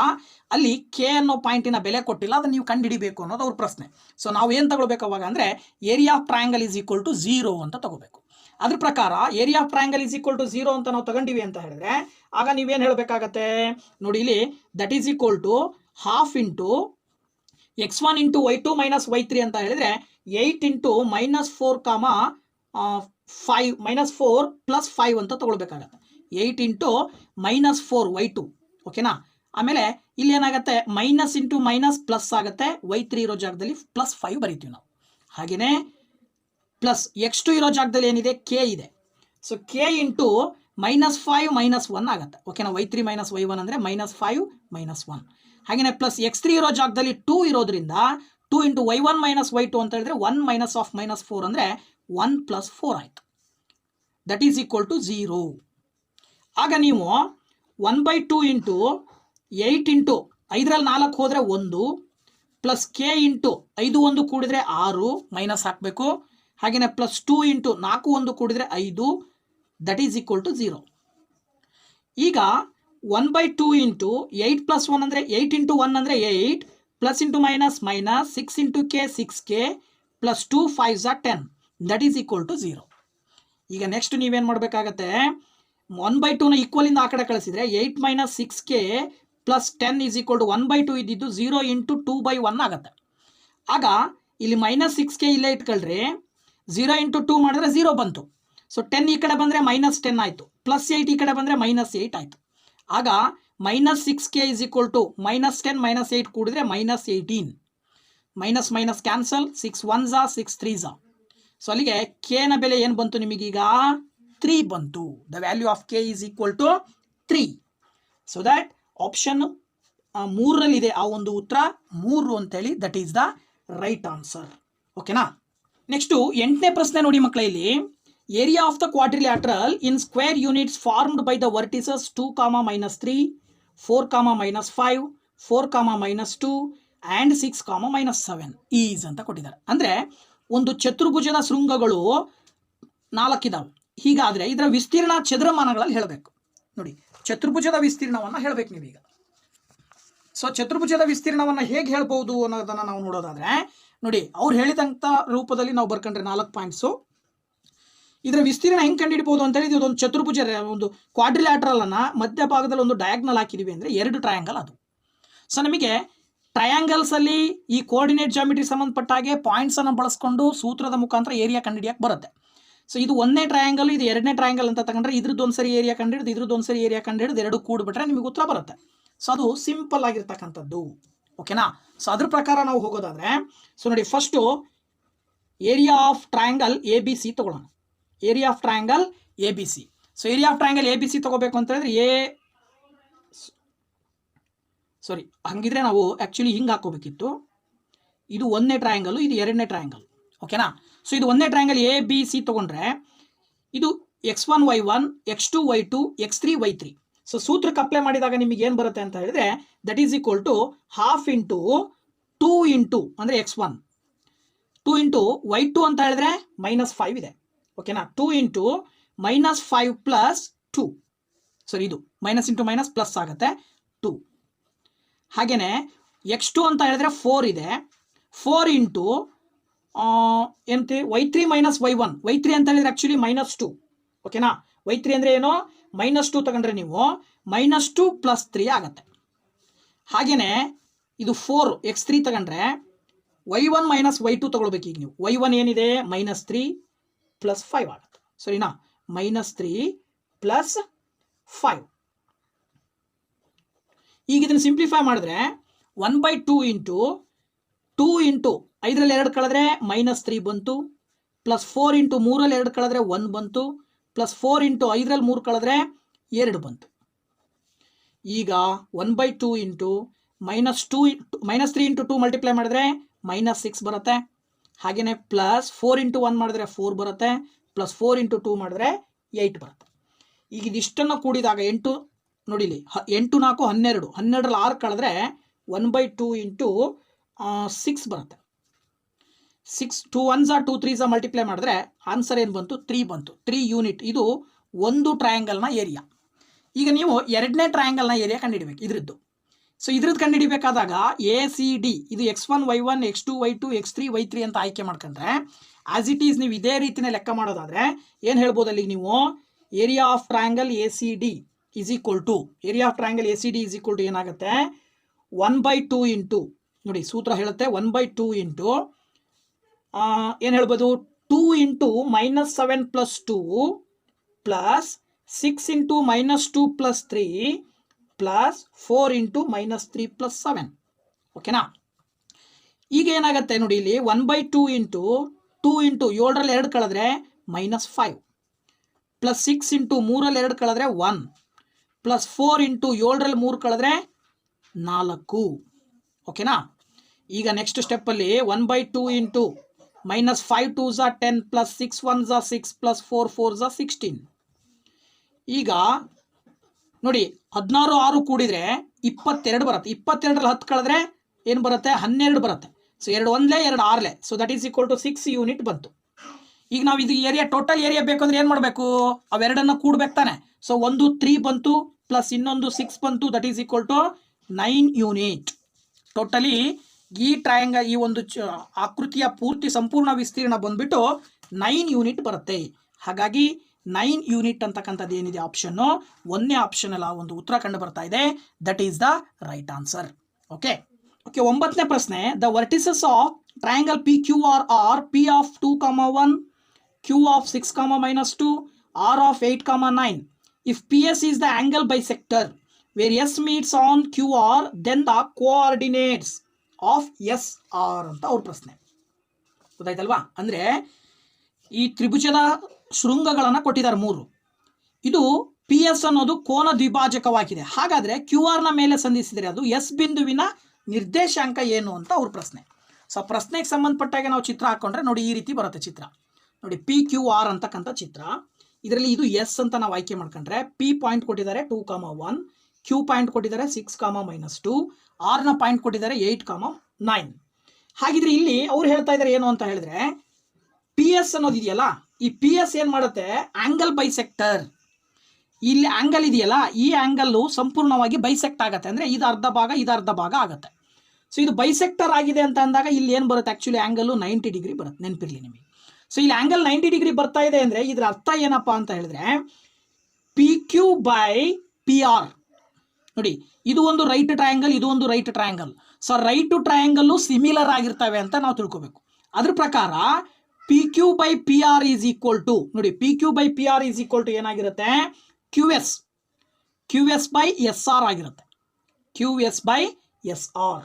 ಅಲ್ಲಿ ಕೆ ಅನ್ನೋ ಪಾಯಿಂಟಿನ ಬೆಲೆ ಕೊಟ್ಟಿಲ್ಲ, ಅದನ್ನು ನೀವು ಕಂಡುಹಿಡಿಬೇಕು ಅನ್ನೋದು ಅವ್ರ ಪ್ರಶ್ನೆ. ಸೊ ನಾವು ಏನು ತಗೊಳ್ಬೇಕು ಅವಾಗ ಅಂದರೆ area of triangle is equal to 0 ಅಂತ ತಗೋಬೇಕು. ಅದ್ರ ಪ್ರಕಾರ area of triangle is equal to 0 ಅಂತ ನಾವು ತಗೊಂಡಿವಿ ಅಂತ ಹೇಳಿದ್ರೆ ಆಗ ನೀವೇನು ಹೇಳಬೇಕಾಗತ್ತೆ ನೋಡಿ, ಇಲ್ಲಿ that is equal to half into x1 into y2 minus y3 ಅಂತ ಹೇಳಿದ್ರೆ 8 ಇಂಟು -4 -4 ಪ್ಲಸ್ 5 ಅಂತ ತಗೊಳ್ಬೇಕಾಗತ್ತೆ. 8 ಇಂಟು -4 y2 ಓಕೆನಾ. ಆಮೇಲೆ ಇಲ್ಲಿ ಏನಾಗುತ್ತೆ ಮೈನಸ್ ಇಂಟು ಮೈನಸ್ ಪ್ಲಸ್ ಆಗುತ್ತೆ, y3 ಇರೋ ಜಾಗದಲ್ಲಿ +5 ಬರೀತೀವಿ ನಾವು. ಹಾಗೆಯೇ ಪ್ಲಸ್ x2 ಇರೋ ಜಾಗದಲ್ಲಿ ಏನಿದೆ ಕೆ ಇದೆ. ಸೊ ಕೆ ಇಂಟು -5 -1 ಆಗುತ್ತೆ ಓಕೆನಾ. y3 ಮೈನಸ್ y1 ಅಂದರೆ -5 -1. ಹಾಗೆಯೇ ಪ್ಲಸ್ x3 ಇರೋ ಜಾಗದಲ್ಲಿ 2 ಇರೋದ್ರಿಂದ 2 ಇಂಟು y1 ಮೈನಸ್ y2 ಅಂತ ಹೇಳಿದ್ರೆ 1 ಮೈನಸ್ ಆಫ್ -4 ಅಂದರೆ 1 + 4 ಆಯಿತು. That is equal to 0. ಆಗ ನೀವು 1/2 ಇಂಟು 8 ಇಂಟು 5ರಲ್ಲಿ 4 ಹೋದರೆ 1 ಪ್ಲಸ್ ಕೆ ಇಂಟು 5 1 ಕೂಡಿದ್ರೆ 6 ಮೈನಸ್ ಹಾಕಬೇಕು. ಹಾಗೆಯೇ ಪ್ಲಸ್ 2 ಇಂಟು 4 1 ಕೂಡಿದ್ರೆ 5 ದಟ್ ಈಸ್ ಈಕ್ವಲ್ ಟು 0. ಈಗ 1/2 ಇಂಟು 8 + 1 ಅಂದರೆ 8 ಇಂಟು 1 ಅಂದರೆ 8 plus into minus minus 6 into k 6k plus 2 5 10 that is equal to 0. ಈಗ ನೆಕ್ಸ್ಟ್ ನೀವೇನು ಮಾಡಬೇಕಾಗತ್ತೆ 1/2ನ ಈಕ್ವಲಿಂದ ಆ ಕಡೆ ಕಳಿಸಿದರೆ 8 - 6k plus 10 is equal to 1/2 ಇದ್ದಿದ್ದು 0 ಇಂಟು 2/1 ಆಗುತ್ತೆ. ಆಗ ಇಲ್ಲಿ -6k ಇಲ್ಲೇ ಇಟ್ಕೊಳ್ರಿ, 0 ಇಂಟು 2 ಮಾಡಿದ್ರೆ 0 ಬಂತು. ಸೊ 10 ಈ ಕಡೆ ಬಂದರೆ -10 ಆಯಿತು, ಪ್ಲಸ್ 8 ಈ ಕಡೆ ಬಂದರೆ -8 ಆಯಿತು. ಆಗ -6k ಈಸ್ ಈಕ್ವಲ್ ಟು -10 -8 ಕೂಡಿದ್ರೆ -18. Minus minus cancel, 6 1s 6 3s. So ಅಲ್ಲಿಗೆ ಕೆನ ಬೆಲೆ ಏನು ಬಂತು ನಿಮಗೀಗ 3 ಬಂತು. The value of K is equal to 3. So that option 3ರಲ್ಲಿದೆ ಆ ಒಂದು ಉತ್ತರ 3 ಅಂತೇಳಿ that is the right answer ಓಕೆನಾ. ನೆಕ್ಸ್ಟು 8ನೇ ಪ್ರಶ್ನೆ ನೋಡಿ ಮಕ್ಕಳ, ಇಲ್ಲಿ area of the quadrilateral in square units formed by the vertices 2, -3, 4, -5, 4, -2 and 6, -7 is ಅಂತ ಕೊಟ್ಟಿದ್ದಾರೆ. ಅಂದರೆ ಒಂದು ಚತುರ್ಭುಜದ ಶೃಂಗಗಳು 4 ಇದಾವೆ. ಹೀಗಾದರೆ ಇದರ ವಿಸ್ತೀರ್ಣ ಚದುರಮಾನಗಳಲ್ಲಿ ಹೇಳಬೇಕು. ನೋಡಿ ಚತುರ್ಭುಜದ ವಿಸ್ತೀರ್ಣವನ್ನು ಹೇಳಬೇಕು ನೀವೀಗ. ಸೊ ಚತುರ್ಭುಜದ ವಿಸ್ತೀರ್ಣವನ್ನು ಹೇಗೆ ಹೇಳ್ಬೋದು ಅನ್ನೋದನ್ನು ನಾವು ನೋಡೋದಾದರೆ ನೋಡಿ, ಅವ್ರು ಹೇಳಿದಂಥ ರೂಪದಲ್ಲಿ ನಾವು ಬರ್ಕೊಂಡ್ರೆ 4 ಪಾಯಿಂಟ್ಸು. ಇದರ ವಿಸ್ತೀರ್ಣ ಹೆಂಗೆ ಕಂಡುಹಿಡ್ಬೋದು ಅಂತೇಳಿ, ಇದೊಂದು ಚತುರ್ಭುಜ ಒಂದು ಕ್ವಾಡ್ರಿಲ್ಯಾಟ್ರಲನ್ನು ಮಧ್ಯಭಾಗದಲ್ಲಿ ಒಂದು ಡಯಾಗ್ನಲ್ ಹಾಕಿದ್ದೀವಿ ಅಂದರೆ 2 ಟ್ರಯಾಂಗಲ್ ಅದು. ಸೊ ನಮಗೆ ಟ್ರಯಾಂಗಲ್ಸಲ್ಲಿ ಈ ಕೋಆರ್ಡಿನೇಟ್ ಜಾಮಿಟ್ರಿ ಸಂಬಂಧಪಟ್ಟ ಹಾಗೆ ಪಾಯಿಂಟ್ಸನ್ನು ಬಳಸ್ಕೊಂಡು ಸೂತ್ರದ ಮುಖಾಂತರ ಏರಿಯಾ ಕಂಡುಹಿಡಿಯಕ್ಕೆ ಬರುತ್ತೆ. ಸೊ ಇದು 1ನೇ ಟ್ರಯಾಂಗಲ್, ಇದು 2ನೇ ಟ್ರಯಾಂಗಲ್ ಅಂತ ತಗೊಂಡ್ರೆ ಇದ್ರದ್ದು ಒಂದ್ಸರಿ ಏರಿಯಾ ಕಂಡುಹಿಡಿದು ಇದ್ರದ್ದು ಒಂದ್ಸರಿ ಏರಿಯಾ ಕಂಡುಹಿಡಿದು 2 ಕೂಡಿಬಿಟ್ರೆ ನಿಮಗೆ ಉತ್ತರ ಬರುತ್ತೆ. ಸೊ ಅದು ಸಿಂಪಲ್ ಆಗಿರ್ತಕ್ಕಂಥದ್ದು ಓಕೆನಾ. ಸೊ ಅದ್ರ ಪ್ರಕಾರ ನಾವು ಹೋಗೋದಾದರೆ ಸೊ ನೋಡಿ, first area of triangle ABC ತೊಗೊಳ್ಳೋಣ. Area of triangle ABC. So area of triangle ABC ತೊಗೋಬೇಕು ಅಂತ ಹೇಳಿದ್ರೆ ಹಂಗಿದ್ರೆ ನಾವು ಆ್ಯಕ್ಚುಲಿ ಹಿಂಗೆ ಹಾಕೋಬೇಕಿತ್ತು. ಇದು 1ನೇ ಟ್ರಯಾಂಗಲ್, ಇದು 2ನೇ ಟ್ರಯಾಂಗಲ್ ಓಕೆನಾ. ಸೊ ಇದು 1ನೇ ಟ್ರಯಾಂಗಲ್ ABC ತೊಗೊಂಡ್ರೆ ಇದು x1 y1 x2 y2 x3 y3. So ಸೂತ್ರಕ್ಕೆ apply ಮಾಡಿದಾಗ ನಿಮಗೆ ಏನು ಬರುತ್ತೆ ಅಂತ ಹೇಳಿದ್ರೆ that is equal to half into 2 into ಅಂದರೆ x1, 2 ಇಂಟು y2 ಅಂತ ಹೇಳಿದ್ರೆ -5 ಇದೆ ಓಕೆನಾ. 2 ಇಂಟು -5 ಪ್ಲಸ್ 2, ಸರಿ ಇದು ಮೈನಸ್ ಇಂಟು ಮೈನಸ್ ಪ್ಲಸ್ ಆಗುತ್ತೆ 2. ಹಾಗೆಯೇ x2 ಅಂತ ಹೇಳಿದ್ರೆ 4 ಇದೆ, 4 ಇಂಟು ಏನಂತೆ y3 ಮೈನಸ್ y1. y3 ಅಂತ ಹೇಳಿದ್ರೆ ಆ್ಯಕ್ಚುಲಿ -2 ಓಕೆನಾ. y3 ಅಂದರೆ ಏನು -2 ತಗೊಂಡ್ರೆ ನೀವು -2 + 3 ಆಗುತ್ತೆ. ಹಾಗೆಯೇ ಇದು 4 x3 ತಗೊಂಡ್ರೆ y1 ಮೈನಸ್ y2 ತಗೊಳ್ಬೇಕು. ಈಗ ನೀವು y1 ಏನಿದೆ -3 + 5 ಆಗುತ್ತೆ ಸರಿನಾ. -3 + 5. ಈಗ ಇದನ್ನು ಸಿಂಪ್ಲಿಫೈ ಮಾಡಿದ್ರೆ 1/2 ಇಂಟು 2 ಇಂಟು 5ರಲ್ಲಿ 2 ಕಳೆದ್ರೆ -3 ಬಂತು, ಪ್ಲಸ್ 4 ಇಂಟು 3ರಲ್ಲಿ 2 ಕಳೆದ್ರೆ 1 ಬಂತು, ಪ್ಲಸ್ 4 ಇಂಟು 5ರಲ್ಲಿ 3 ಕಳೆದ್ರೆ 2 ಬಂತು. ಈಗ 1/2 ಇಂಟು -3 ಇಂಟು 2 ಮಲ್ಟಿಪ್ಲೈ ಮಾಡಿದ್ರೆ -6 ಬರುತ್ತೆ. ಹಾಗೆಯೇ ಪ್ಲಸ್ 4 ಇಂಟು 1 ಮಾಡಿದ್ರೆ 4 ಬರುತ್ತೆ, ಪ್ಲಸ್ 4 ಇಂಟು 2 ಮಾಡಿದ್ರೆ 8 ಬರುತ್ತೆ. ಈಗ ಇದಿಷ್ಟನ್ನು ಕೂಡಿದಾಗ 8 ನೋಡಿಲಿ 8 4 12 12ರಲ್ಲಿ 6 ಕಳೆದ್ರೆ 1/2 ಇಂಟು 6 ಬರುತ್ತೆ. 6 2 1s 2 3s ಮಲ್ಟಿಪ್ಲೈ ಮಾಡಿದ್ರೆ ಆನ್ಸರ್ ಏನು ಬಂತು 3 ಬಂತು. 3 ಯೂನಿಟ್. ಇದು ಒಂದು ಟ್ರಯಾಂಗಲ್ನ ಏರಿಯಾ. ಈಗ ನೀವು ಎರಡನೇ ಟ್ರಯಾಂಗಲ್ನ ಏರಿಯಾ ಕಂಡುಹಿಡಬೇಕು ಇದ್ರದ್ದು. ಸೊ ಇದ್ರದ್ದು ಕಂಡುಹಿಡಿಬೇಕಾದಾಗ ACD ಇದು x1 y1 x2 y2 x3 y3 ಅಂತ ಆಯ್ಕೆ ಮಾಡ್ಕೊಂಡ್ರೆ ಆಸ್ ಇಟ್ ಈಸ್ ನೀವು ಇದೇ ರೀತಿನೇ ಲೆಕ್ಕ ಮಾಡೋದಾದ್ರೆ ಏನು ಹೇಳ್ಬೋದು ಅಲ್ಲಿ ನೀವು area of triangle ACD is equal to ಏನಾಗುತ್ತೆ 1/2 ಇಂಟು ನೋಡಿ ಸೂತ್ರ ಹೇಳುತ್ತೆ 1/2 ಇಂಟು ಏನು ಹೇಳ್ಬೋದು 2 into -7 + 2 plus 6 into -2 + 3 plus 4 into -3 + 7. ಓಕೆನಾ? ಈಗ ಏನಾಗುತ್ತೆ ನೋಡಿ ಇಲ್ಲಿ 1/2 ಇಂಟು 2 ಇಂಟು 7ರಲ್ಲಿ 2 ಕಳೆದ್ರೆ -5 ಪ್ಲಸ್ 6 ಇಂಟು 3ರಲ್ಲಿ 2 ಕಳೆದ್ರೆ 1 ಪ್ಲಸ್ 4 ಇಂಟು 7ರಲ್ಲಿ 3 ಕಳೆದ್ರೆ 4. ಓಕೆನಾ? ಈಗ ನೆಕ್ಸ್ಟ್ ಸ್ಟೆಪ್ಪಲ್ಲಿ 1/2 into -5 2s 10 plus 6 1s 6 plus 4 4s 16. ಈಗ ನೋಡಿ 16 6 ಕೂಡಿದ್ರೆ 22 ಬರುತ್ತೆ. 22ರಲ್ಲಿ 10 ಕಳೆದ್ರೆ ಏನು ಬರುತ್ತೆ 12 ಬರುತ್ತೆ. So 2 1 2 6 so that is equal to 6 unit ಬಂತು. ಈಗ ನಾವು ಇದು ಏರಿಯಾ ಟೋಟಲ್ ಏರಿಯಾ ಬೇಕಂದ್ರೆ ಏನು ಮಾಡಬೇಕು ಅವೆರಡನ್ನು ಕೂಡ್ಬೇಕು ತಾನೆ. ಸೊ ಒಂದು 3 ಬಂತು ಪ್ಲಸ್ ಇನ್ನೊಂದು 6 ಬಂತು that is equal to 9 unit. Totally ಈ ಟ್ರಯಾಂಗಲ್ ಈ ಒಂದು ಆಕೃತಿಯ ಪೂರ್ತಿ ಸಂಪೂರ್ಣ ವಿಸ್ತೀರ್ಣ ಬಂದ್ಬಿಟ್ಟು 9 ಯೂನಿಟ್ ಬರುತ್ತೆ. ಹಾಗಾಗಿ 9 ಯೂನಿಟ್ ಅಂತಕ್ಕಂಥದ್ದು ಏನಿದೆ ಆಪ್ಷನ್ನು ಒಂದನೇ ಆಪ್ಷನಲ್ಲಿ ಆ ಒಂದು ಉತ್ತರ ಕಂಡು ಬರ್ತಾ ಇದೆ. That is the right answer. Okay. 9ನೇ ಪ್ರಶ್ನೆ. The vertices of triangle PQR are P of 2, 1, Q of 6, -2, R of 8, 9. If PS is the angle bisector where S meets on QR, then the coordinates of S are ಅಂತ ಅವ್ರ ಪ್ರಶ್ನೆ. ಗೊತ್ತಾಯ್ತಲ್ವಾ? ಅಂದರೆ ಈ ತ್ರಿಭುಜದ ಶೃಂಗಗಳನ್ನು ಕೊಟ್ಟಿದ್ದಾರೆ 3. ಇದು PS ಅನ್ನೋದು ಕೋನ ದ್ವಿಭಾಜಕವಾಗಿದೆ. ಹಾಗಾದರೆ QR ಮೇಲೆ ಸಂಧಿಸಿದರೆ ಅದು S ಬಿಂದುವಿನ ನಿರ್ದೇಶಾಂಕ ಏನು ಅಂತ ಅವ್ರ ಪ್ರಶ್ನೆ. ಸೊ ಪ್ರಶ್ನೆಗೆ ಸಂಬಂಧಪಟ್ಟಾಗ ನಾವು ಚಿತ್ರ ಹಾಕೊಂಡ್ರೆ ನೋಡಿ ಈ ರೀತಿ ಬರುತ್ತೆ ಚಿತ್ರ. ನೋಡಿ PQR ಅಂತಕ್ಕಂಥ ಚಿತ್ರ. ಇದರಲ್ಲಿ ಇದು S ಅಂತ ನಾವು ಆಯ್ಕೆ ಮಾಡ್ಕೊಂಡ್ರೆ P ಪಾಯಿಂಟ್ ಕೊಟ್ಟಿದ್ದಾರೆ 2, 1, Q ಪಾಯಿಂಟ್ ಕೊಟ್ಟಿದ್ದಾರೆ 6, -2, R ನ ಪಾಯಿಂಟ್ ಕೊಟ್ಟಿದ್ದಾರೆ 8, 9. ಹಾಗಿದ್ರೆ ಇಲ್ಲಿ ಅವ್ರು ಹೇಳ್ತಾ ಇದ್ದಾರೆ ಏನು ಅಂತ ಹೇಳಿದ್ರೆ PS ಅನ್ನೋದು ಇದೆಯಲ್ಲ, ಈ PS ಏನು ಮಾಡುತ್ತೆ ಆಂಗಲ್ ಬೈಸೆಕ್ಟರ್. ಇಲ್ಲಿ ಆಂಗಲ್ ಇದೆಯಲ್ಲ, ಈ ಆಂಗಲ್ಲು ಸಂಪೂರ್ಣವಾಗಿ ಬೈಸೆಕ್ಟ್ ಆಗುತ್ತೆ. ಅಂದರೆ ಇದು ಅರ್ಧ ಭಾಗ ಇದು ಅರ್ಧ ಭಾಗ ಆಗುತ್ತೆ. ಸೊ ಇದು ಬೈಸೆಕ್ಟರ್ ಆಗಿದೆ ಅಂತ ಅಂದಾಗ ಇಲ್ಲಿ ಏನು ಬರುತ್ತೆ ಆ್ಯಕ್ಚುಲಿ ಆ್ಯಂಗಲ್ಲು 90 ಡಿಗ್ರಿ ಬರುತ್ತೆ. ನೆನಪಿರಲಿ ನಿಮಗೆ. ಸೊ ಇಲ್ಲಿ ಆ್ಯಂಗಲ್ 90 ಡಿಗ್ರಿ ಬರ್ತಾ ಇದೆ ಅಂದರೆ ಇದರ ಅರ್ಥ ಏನಪ್ಪ ಅಂತ ಹೇಳಿದ್ರೆ PQ/PR. ನೋಡಿ ಇದು ಒಂದು ರೈಟ್ ಟ್ರಯಾಂಗಲ್, ಇದು ಒಂದು right triangle. So right triangle similar ಆಗಿರ್ತವೆ ಅಂತ ನಾವು ತಿಳ್ಕೊಬೇಕು. ಅದ್ರ ಪ್ರಕಾರ PQ/PR ಈಸ್ ಈಕ್ವಲ್ ಟು ನೋಡಿ PQ/PR ಈಸ್ ಈಕ್ವಲ್ ಟು ಏನಾಗಿರುತ್ತೆ QS/SR ಆಗಿರುತ್ತೆ. QS/SR.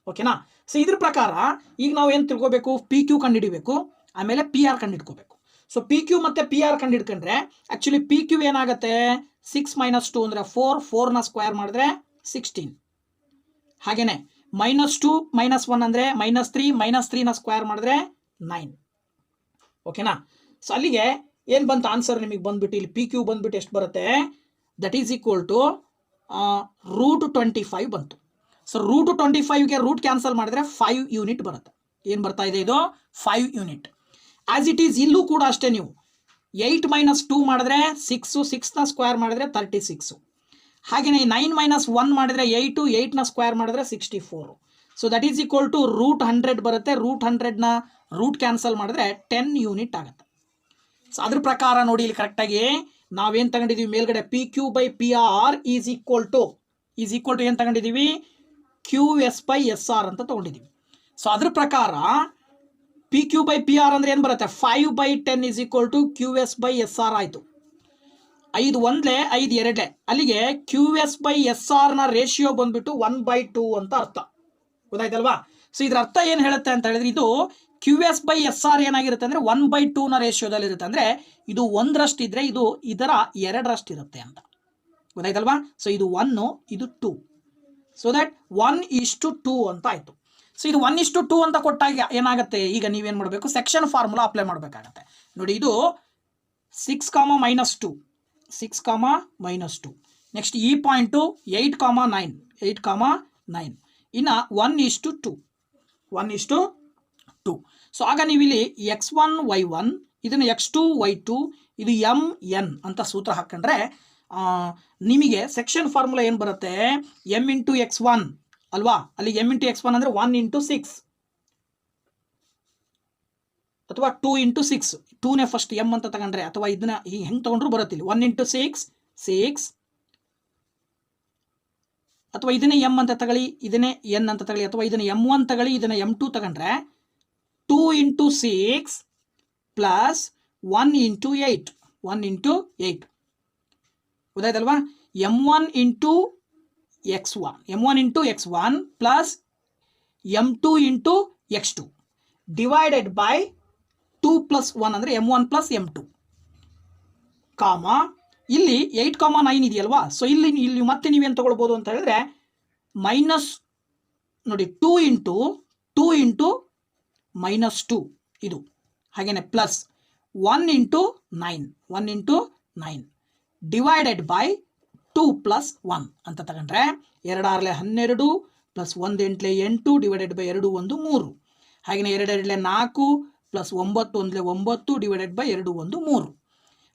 ಓಕೆನಾ? ಸೊ ಇದ್ರ ಪ್ರಕಾರ ಈಗ ನಾವು ಏನು ತಿಳ್ಕೊಬೇಕು PQ ಕಂಡುಹಿಡಿಬೇಕು, ಆಮೇಲೆ PR ಕಂಡುಹಿಡ್ಕೋಬೇಕು. ಸೊ PQ ಮತ್ತು PR ಕಂಡುಹಿಡ್ಕೊಂಡ್ರೆ ಆ್ಯಕ್ಚುಲಿ PQ ಏನಾಗುತ್ತೆ 6 - 2 ಅಂದರೆ 4, 4ನ ಸ್ಕ್ವೇರ್ ಮಾಡಿದ್ರೆ 16. ಹಾಗೆಯೇ -2 -1 ಅಂದರೆ -3, -3ನ ಸ್ಕ್ವೇರ್ ಮಾಡಿದ್ರೆ 9. ಓಕೆನಾ? ಸೊ ಅಲ್ಲಿಗೆ ಏನು ಬಂತು ಆನ್ಸರ್ ನಿಮಗೆ ಬಂದ್ಬಿಟ್ಟು ಇಲ್ಲಿ PQ ಬಂದ್ಬಿಟ್ಟು ಎಷ್ಟು ಬರುತ್ತೆ ದಟ್ ಈಸ್ ಈಕ್ವಲ್ ಟು √25 ಬಂತು. ಸೊ √25ಗೆ ರೂಟ್ ಕ್ಯಾನ್ಸಲ್ ಮಾಡಿದ್ರೆ 5 ಯೂನಿಟ್ ಬರುತ್ತೆ. ಏನು ಬರ್ತಾ ಇದೆ ಇದು 5 ಯೂನಿಟ್. ಆಸ್ ಇಟ್ ಈಸ್ ಇಲ್ಲೂ ಕೂಡ ಅಷ್ಟೇ. ನೀವು 8 - 2 ಮಾಡಿದ್ರೆ 6, 6ನ ಸ್ಕ್ವೇರ್ ಮಾಡಿದ್ರೆ 36. ಹಾಗೆಯೇ 9 - 1 ಮಾಡಿದ್ರೆ 8, 8ನ ಸ್ಕ್ವೇರ್ ಮಾಡಿದ್ರೆ 64. So that is equal to √100 ಬರುತ್ತೆ. √100ನ ರೂಟ್ ಕ್ಯಾನ್ಸಲ್ ಮಾಡಿದ್ರೆ 10 ಯೂನಿಟ್ ಆಗುತ್ತೆ. ಸೊ ಅದ್ರ ಪ್ರಕಾರ ನೋಡಿ ಇಲ್ಲಿ ಕರೆಕ್ಟಾಗಿ ನಾವೇನು ತಗೊಂಡಿದ್ದೀವಿ ಮೇಲ್ಗಡೆ PQ/PR ಈಸ್ ಈಕ್ವಲ್ ಟು ಏನು ತಗೊಂಡಿದ್ದೀವಿ QS/SR ಅಂತ ತೊಗೊಂಡಿದ್ದೀವಿ. ಸೊ ಅದ್ರ ಪ್ರಕಾರ PQ/PR ಅಂದರೆ ಏನು ಬರುತ್ತೆ 5/10 ಈಸ್ ಈಕ್ವಲ್ ಟು QS/SR ಆಯಿತು. 5 1 5 2 ಅಲ್ಲಿಗೆ QS/SRನ ರೇಷಿಯೋ ಬಂದ್ಬಿಟ್ಟು 1/2 ಅಂತ ಅರ್ಥ. ಗೊತ್ತಾಯ್ತಲ್ವಾ? ಸೊ ಇದ್ರ ಅರ್ಥ ಏನು ಹೇಳುತ್ತೆ ಅಂತ ಹೇಳಿದ್ರೆ ಇದು QS/SR ಏನಾಗಿರುತ್ತೆ ಅಂದರೆ 1/2ನ ರೇಷಿಯೋದಲ್ಲಿ ಇರುತ್ತೆ. ಅಂದರೆ ಇದು 1ರಷ್ಟು ಇದ್ದರೆ ಇದು ಇದರ 2ರಷ್ಟು ಇರುತ್ತೆ ಅಂತ. ಗೊತ್ತಾಯ್ತಲ್ವಾ? ಸೊ ಇದು 1 ಇದು 2. ಸೊ ದಟ್ 1:2 ಅಂತ ಆಯಿತು. ಸೊ ಇದು 1:2 ಅಂತ ಕೊಟ್ಟಾಗ ಏನಾಗುತ್ತೆ ಈಗ ನೀವೇನು ಮಾಡಬೇಕು ಸೆಕ್ಷನ್ ಫಾರ್ಮುಲಾ ಅಪ್ಲೈ ಮಾಡಬೇಕಾಗತ್ತೆ. ನೋಡಿ ಇದು 6, -2 6 ಕಾಮ -2. ನೆಕ್ಸ್ಟ್ ಈ ಪಾಯಿಂಟು 8 ಕಾಮ 9, 8 ಕಾಮ 9. ಇನ್ನು 1:2, 1:2. ಸೊ ಆಗ ನೀವಿಲ್ಲಿ x1 y1 ಇದನ್ನು x2 y2 ಇದು mn ಅಂತ ಸೂತ್ರ ಹಾಕೊಂಡ್ರೆ ನಿಮಗೆ ಸೆಕ್ಷನ್ ಫಾರ್ಮುಲಾ ಏನು ಬರುತ್ತೆ, m ಇಂಟು x1 ಅಲ್ವಾ, ಅಲ್ಲಿ m ಇಂಟು x1 ಅಂದರೆ 1 ಇಂಟು 6 ಅಥವಾ 2 ಇಂಟು 6, 2ನೇ ಫಸ್ಟ್ m ಅಂತ ತಗೊಂಡ್ರೆ ಅಥವಾ ಇದನ್ನ ಹೆಂಗೆ ತಗೊಂಡ್ರು ಬರುತ್ತಿಲ್ಲ. 1 ಇಂಟು 6 6 ಅಥವಾ ಇದನ್ನೇ m ಅಂತ ತಗೊಳ್ಳಿ, ಇದನ್ನೇ n ಅಂತ ತಗೊಳ್ಳಿ, ಅಥವಾ ಇದನ್ನ m1 ತಗೊಳ್ಳಿ, ಇದನ್ನ m2 ತಗೊಂಡ್ರೆ 2 into 6 plus 1 into 8, 1 into 8 ಗೊತ್ತಾಯ್ತಲ್ವಾ. m1 into x1 plus m2 into x2 divided by 2 plus 1 ಅಂದರೆ m1 ಪ್ಲಸ್ m2 ಕಾಮ ಇಲ್ಲಿ 8 ಕಾಮ 9 ಇದೆಯಲ್ವಾ. ಸೊ ಇಲ್ಲಿ ಮತ್ತೆ ನೀವೇನು ತಗೊಳ್ಬೋದು ಅಂತ ಹೇಳಿದ್ರೆ ಮೈನಸ್ ನೋಡಿ 2 ಇಂಟು -2 ಇದು, ಹಾಗೇನೆ plus 1 into 9 divided by 2 plus 1 ಅಂತ ತಗೊಂಡ್ರೆ 2 6 12 ಪ್ಲಸ್ 1 8 8 ಡಿವೈಡೆಡ್ ಬೈ 2 1 3, ಹಾಗೆಯೇ 2 2 4 ಪ್ಲಸ್ 9 1 9 ಡಿವೈಡೆಡ್ ಬೈ 2 1 3.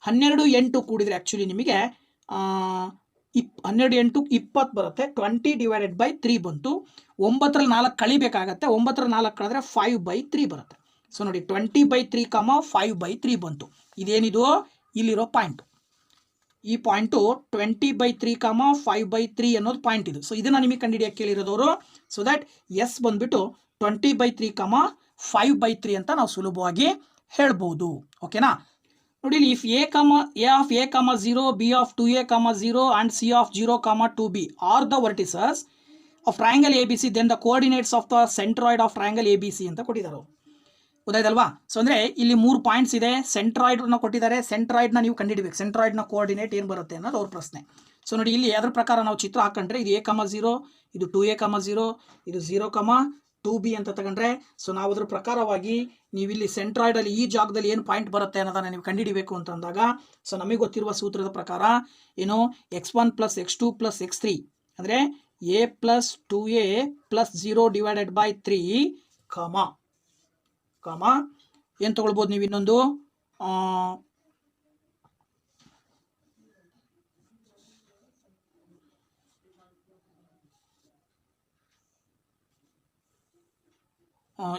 12 8 ಕೂಡಿದರೆ ಆ್ಯಕ್ಚುಲಿ ನಿಮಗೆ 12 8 20 ಬರುತ್ತೆ. 20 ಡಿವೈಡೆಡ್ ಬೈ 3 ಬಂತು. 9ರಲ್ಲಿ 4 ಕಳಿಬೇಕಾಗತ್ತೆ, 9ರಲ್ಲಿ 4 ಕಳೆದ್ರೆ 5/3 ಬರುತ್ತೆ. ಸೊ ನೋಡಿ 20/3 ಕಾಮ 5/3 ಬಂತು. ಇದೇನಿದು ಇಲ್ಲಿರೋ ಪಾಯಿಂಟು, ಈ ಪಾಯಿಂಟು 20/3 ಕಾಮ 5/3 ಅನ್ನೋದು ಪಾಯಿಂಟ್ ಇದು. ಸೊ ಇದನ್ನು ನಿಮಗೆ ಕಂಡುಹಿಡಿಯಕ್ಕೆ ಕೇಳಿರೋದವರು. ಸೊ ದಟ್ ಎಸ್ ಬಂದುಬಿಟ್ಟು 20/3 ಕಾಮ 5/3 ಅಂತ ನಾವು ಸುಲಭವಾಗಿ ಹೇಳ್ಬೋದು. ಓಕೆನಾ. ನೋಡಿ ಇಲ್ಲಿ if a of a, 0, b of 2a, 0 and c of 0, 2b are the vertices of triangle ABC, then the coordinates of the centroid of triangle ABC ಅಂತ ಕೊಟ್ಟಿದ್ದಾರೆ. ಗೊತ್ತಾಯ್ತಲ್ವಾ. ಸೊ ಅಂದರೆ ಇಲ್ಲಿ 3 ಪಾಯಿಂಟ್ಸ್ ಇದೆ, ಸೆಂಟ್ರಾಯ್ಡ್ನ ಕೊಟ್ಟಿದ್ದಾರೆ, ಸೆಂಟ್ರಾಯ್ಡ್ನ ನೀವು ಕಂಡುಹಿಡಬೇಕು, ಸೆಂಟ್ರಾಯ್ಡ್ನ ಕೋಆರ್ಡಿನೇಟ್ ಏನು ಬರುತ್ತೆ ಅನ್ನೋದು ಅವ್ರ ಪ್ರಶ್ನೆ. ಸೊ ನೋಡಿ ಇಲ್ಲಿ ಅದ್ರ ಪ್ರಕಾರ ನಾವು ಚಿತ್ರ ಹಾಕೊಂಡ್ರೆ ಇದು a, 0, ಇದು 2a, 0, ಇದು 0, 2b ಅಂತ ತಗೊಂಡ್ರೆ, ಸೊ ನಾವು ಅದ್ರ ಪ್ರಕಾರವಾಗಿ ನೀವಿಲ್ಲಿ ಸೆಂಟ್ರಾಯ್ಡಲ್ಲಿ ಈ ಜಾಗದಲ್ಲಿ ಏನು ಪಾಯಿಂಟ್ ಬರುತ್ತೆ ಅನ್ನೋದನ್ನು ನೀವು ಕಂಡುಹಿಡಿಬೇಕು ಅಂತ ಅಂದಾಗ, ಸೊ ನಮಗೆ ಗೊತ್ತಿರುವ ಸೂತ್ರದ ಪ್ರಕಾರ ಏನು x1 plus x2 plus x3 ಅಂದರೆ a plus 2a plus 0 divided by 3 ಕಾಮ ಏನು ತಗೊಳ್ಬೋದು ನೀವು ಇನ್ನೊಂದು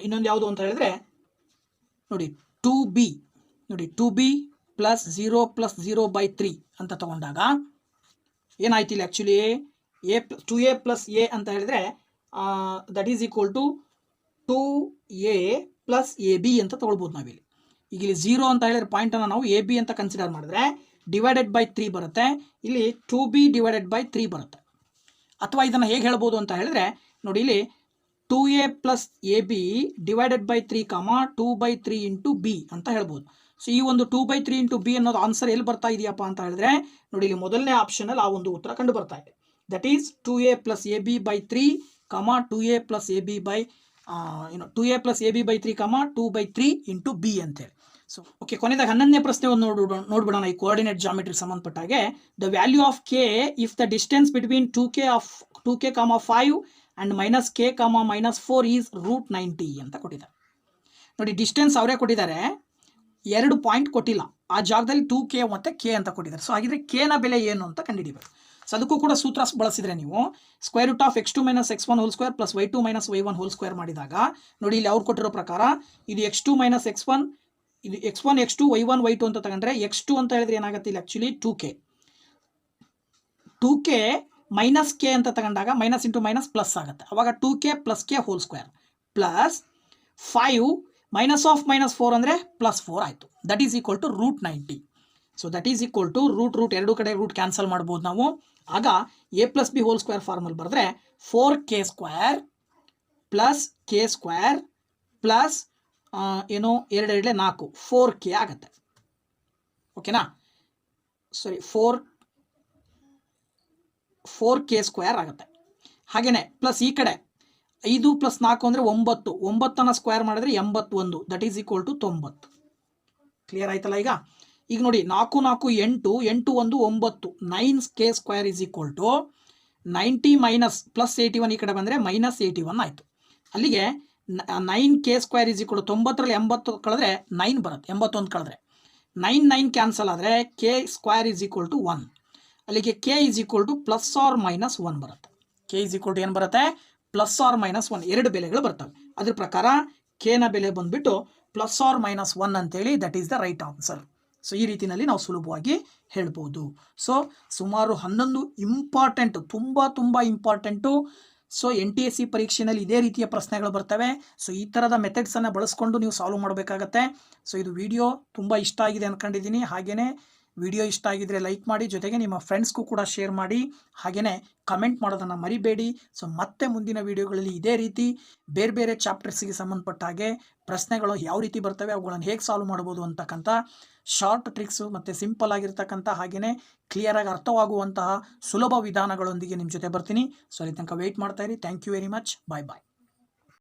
ಇನ್ನೊಂದು ಯಾವುದು ಅಂತ ಹೇಳಿದ್ರೆ ನೋಡಿ 2b ಪ್ಲಸ್ 0 ಪ್ಲಸ್ 0/3 ಅಂತ ತಗೊಂಡಾಗ ಏನಾಯ್ತು ಇಲ್ಲಿ ಆ್ಯಕ್ಚುಲಿ 2a ಪ್ಲಸ್ a ಅಂತ ಹೇಳಿದ್ರೆ that is equal to 2a plus ab ಅಂತ ತಗೊಳ್ಬೋದು ನಾವಿಲ್ಲಿ. ಈಗ ಇಲ್ಲಿ 0 ಅಂತ ಹೇಳಿದ್ರೆ ಪಾಯಿಂಟನ್ನು ನಾವು ab ಅಂತ ಕನ್ಸಿಡರ್ ಮಾಡಿದ್ರೆ ಡಿವೈಡೆಡ್ ಬೈ 3 ಬರುತ್ತೆ, ಇಲ್ಲಿ 2b ಡಿವೈಡೆಡ್ ಬೈ 3 ಬರುತ್ತೆ. ಅಥವಾ ಇದನ್ನು ಹೇಗೆ ಹೇಳ್ಬೋದು ಅಂತ ಹೇಳಿದ್ರೆ ನೋಡಿ ಇಲ್ಲಿ 2a plus ab divided by 3 2/3 into b ಅಂತ ಹೇಳ್ಬೋದು. ಸೊ ಈ ಒಂದು 2/3 ಇಂಟು b ಅನ್ನೋದು ಆನ್ಸರ್ ಎಲ್ಲಿ ಬರ್ತಾ ಇದೆಯಪ್ಪ ಅಂತ ಹೇಳಿದ್ರೆ ನೋಡಿ ಇಲ್ಲಿ ಮೊದಲನೇ ಆಪ್ಷನಲ್ಲಿ ಆ ಒಂದು ಉತ್ತರ ಕಂಡು ಬರ್ತಾ ಇದೆ. That is 2a plus ab by 3 2a plus ab by 3 2/3 into b ಅಂತೇಳಿ. ಸೊ ಓಕೆ, ಕೊನೆಯದಾಗ 11ನೇ ಪ್ರಶ್ನೆ ಒಂದು ನೋಡ್ಬಿಡೋಣ. ಈ ಕೋಆರ್ಡಿನೇಟ್ ಜಾಮೆಟ್ರಿ ಸಂಬಂಧಪಟ್ಟಾಗೆ the value of K if the distance between 2k 5 and -k, -4 is √90 ಅಂತ ಕೊಟ್ಟಿದ್ದಾರೆ. ನೋಡಿ ಡಿಸ್ಟೆನ್ಸ್ ಅವರೇ ಕೊಟ್ಟಿದ್ದಾರೆ, 2 ಪಾಯಿಂಟ್ ಕೊಟ್ಟಿಲ್ಲ, ಆ ಜಾಗದಲ್ಲಿ 2k ಮತ್ತು k ಅಂತ ಕೊಟ್ಟಿದ್ದಾರೆ. ಸೊ ಹಾಗಿದ್ರೆ k ನ ಬೆಲೆ ಏನು ಅಂತ ಕಂಡುಹಿಡಿಬೇಕು. ಸೊ ಅದಕ್ಕೂ ಕೂಡ ಸೂತ್ರ ಬಳಸಿದರೆ ನೀವು √x2 - x1 whole square plus y2 - y1 whole square ಮಾಡಿದಾಗ ನೋಡಿ ಇಲ್ಲಿ ಅವ್ರು ಕೊಟ್ಟಿರೋ ಪ್ರಕಾರ ಇದು x2 - x1 ಇದು x1 x2 y1 y2 ಅಂತ ತಗೊಂಡ್ರೆ x2 ಅಂತ ಹೇಳಿದ್ರೆ ಏನಾಗುತ್ತೆ ಇಲ್ಲಿ ಆ್ಯಕ್ಚುಲಿ 2k ಮೈನಸ್ ಕೆ ಅಂತ ತಗೊಂಡಾಗ ಮೈನಸ್ ಇಂಟು ಮೈನಸ್ ಪ್ಲಸ್ ಆಗುತ್ತೆ. ಅವಾಗ 2k plus k whole square plus 5 -4 ಅಂದರೆ +4 ಆಯಿತು. That is equal to √90. So that is equal to root ಎರಡು ಕಡೆ ರೂಟ್ ಕ್ಯಾನ್ಸಲ್ ಮಾಡ್ಬೋದು ನಾವು. ಆಗ a plus b whole square ಫಾರ್ಮಲ್ಲಿ ಬರೆದ್ರೆ 4k² ಪ್ಲಸ್ k² ಪ್ಲಸ್ ಏನು 2 2 4 4k ಆಗುತ್ತೆ. ಓಕೆನಾ, ಸಾರಿ 4k² ಆಗುತ್ತೆ. ಹಾಗೆಯೇ ಪ್ಲಸ್ ಈ ಕಡೆ 5 + 4 ಅಂದರೆ 9, 9ನ್ನು ಸ್ಕ್ವೇರ್ ಮಾಡಿದ್ರೆ 81, that is equal to 90. Clear ಆಯ್ತಲ್ಲ. ಈಗ ಈಗ ನೋಡಿ 4 4 8 8 1 9 9k square is equal to 90 minus plus 81 ಈ ಕಡೆ ಬಂದರೆ ಮೈನಸ್ 81 ಆಯಿತು. ಅಲ್ಲಿಗೆ 9k square is equal to 90ರಲ್ಲಿ 80 ಕಳೆದ್ರೆ 9 ಬರುತ್ತೆ, 81 ಕಳೆದ್ರೆ 9 ಕ್ಯಾನ್ಸಲ್ ಆದರೆ K square is equal to 1. ಅಲ್ಲಿಗೆ K is equal to plus or minus 1 ಬರುತ್ತೆ. ಕೆ ಇಸ್ ಈಕ್ವಲ್ ಟು ಏನು ಬರುತ್ತೆ, ಪ್ಲಸ್ ಆರ್ ಮೈನಸ್ 1 ಎರಡು ಬೆಲೆಗಳು ಬರ್ತವೆ. ಅದ್ರ ಪ್ರಕಾರ ಕೆನ ಬೆಲೆ ಬಂದುಬಿಟ್ಟು ಪ್ಲಸ್ ಆರ್ ಮೈನಸ್ 1 ಅಂತೇಳಿ that is the right answer. So ಈ ರೀತಿಯಲ್ಲಿ ನಾವು ಸುಲಭವಾಗಿ ಹೇಳ್ಬೋದು. ಸೊ ಸುಮಾರು 11 ಇಂಪಾರ್ಟೆಂಟ್, ತುಂಬ ಇಂಪಾರ್ಟೆಂಟು. ಸೊ NTSC ಪರೀಕ್ಷೆಯಲ್ಲಿ ಇದೇ ರೀತಿಯ ಪ್ರಶ್ನೆಗಳು ಬರ್ತವೆ. ಸೊ ಈ ಥರದ ಮೆಥಡ್ಸನ್ನು ಬಳಸ್ಕೊಂಡು ನೀವು ಸಾಲ್ವ್ ಮಾಡಬೇಕಾಗತ್ತೆ. ಸೊ ಇದು ವಿಡಿಯೋ ತುಂಬ ಇಷ್ಟ ಆಗಿದೆ ಅಂದ್ಕೊಂಡಿದ್ದೀನಿ. ಹಾಗೆಯೇ ವಿಡಿಯೋ ಇಷ್ಟ ಆಗಿದ್ರೆ ಲೈಕ್ ಮಾಡಿ, ಜೊತೆಗೆ ನಿಮ್ಮ ಫ್ರೆಂಡ್ಸ್ಗೂ ಕೂಡ ಶೇರ್ ಮಾಡಿ, ಹಾಗೆಯೇ ಕಮೆಂಟ್ ಮಾಡೋದನ್ನು ಮರಿಬೇಡಿ. ಸೊ ಮತ್ತೆ ಮುಂದಿನ ವಿಡಿಯೋಗಳಲ್ಲಿ ಇದೇ ರೀತಿ ಬೇರೆ ಚಾಪ್ಟರ್ಸ್ಗೆ ಸಂಬಂಧಪಟ್ಟ ಹಾಗೆ ಪ್ರಶ್ನೆಗಳು ಯಾವ ರೀತಿ ಬರ್ತವೆ, ಅವುಗಳನ್ನು ಹೇಗೆ ಸಾಲ್ವ್ ಮಾಡ್ಬೋದು ಅಂತಕ್ಕಂಥ ಶಾರ್ಟ್ ಟ್ರಿಕ್ಸು ಮತ್ತು ಸಿಂಪಲ್ ಆಗಿರ್ತಕ್ಕಂಥ ಹಾಗೆಯೇ ಕ್ಲಿಯರಾಗಿ ಅರ್ಥವಾಗುವಂತಹ ಸುಲಭ ವಿಧಾನಗಳೊಂದಿಗೆ ನಿಮ್ಮ ಜೊತೆ ಬರ್ತೀನಿ. ಸೊ ಅಲ್ಲಿ ತನಕ ವೆಯ್ಟ್ ಮಾಡ್ತಾಯಿರಿ. Thank you very much. Bye.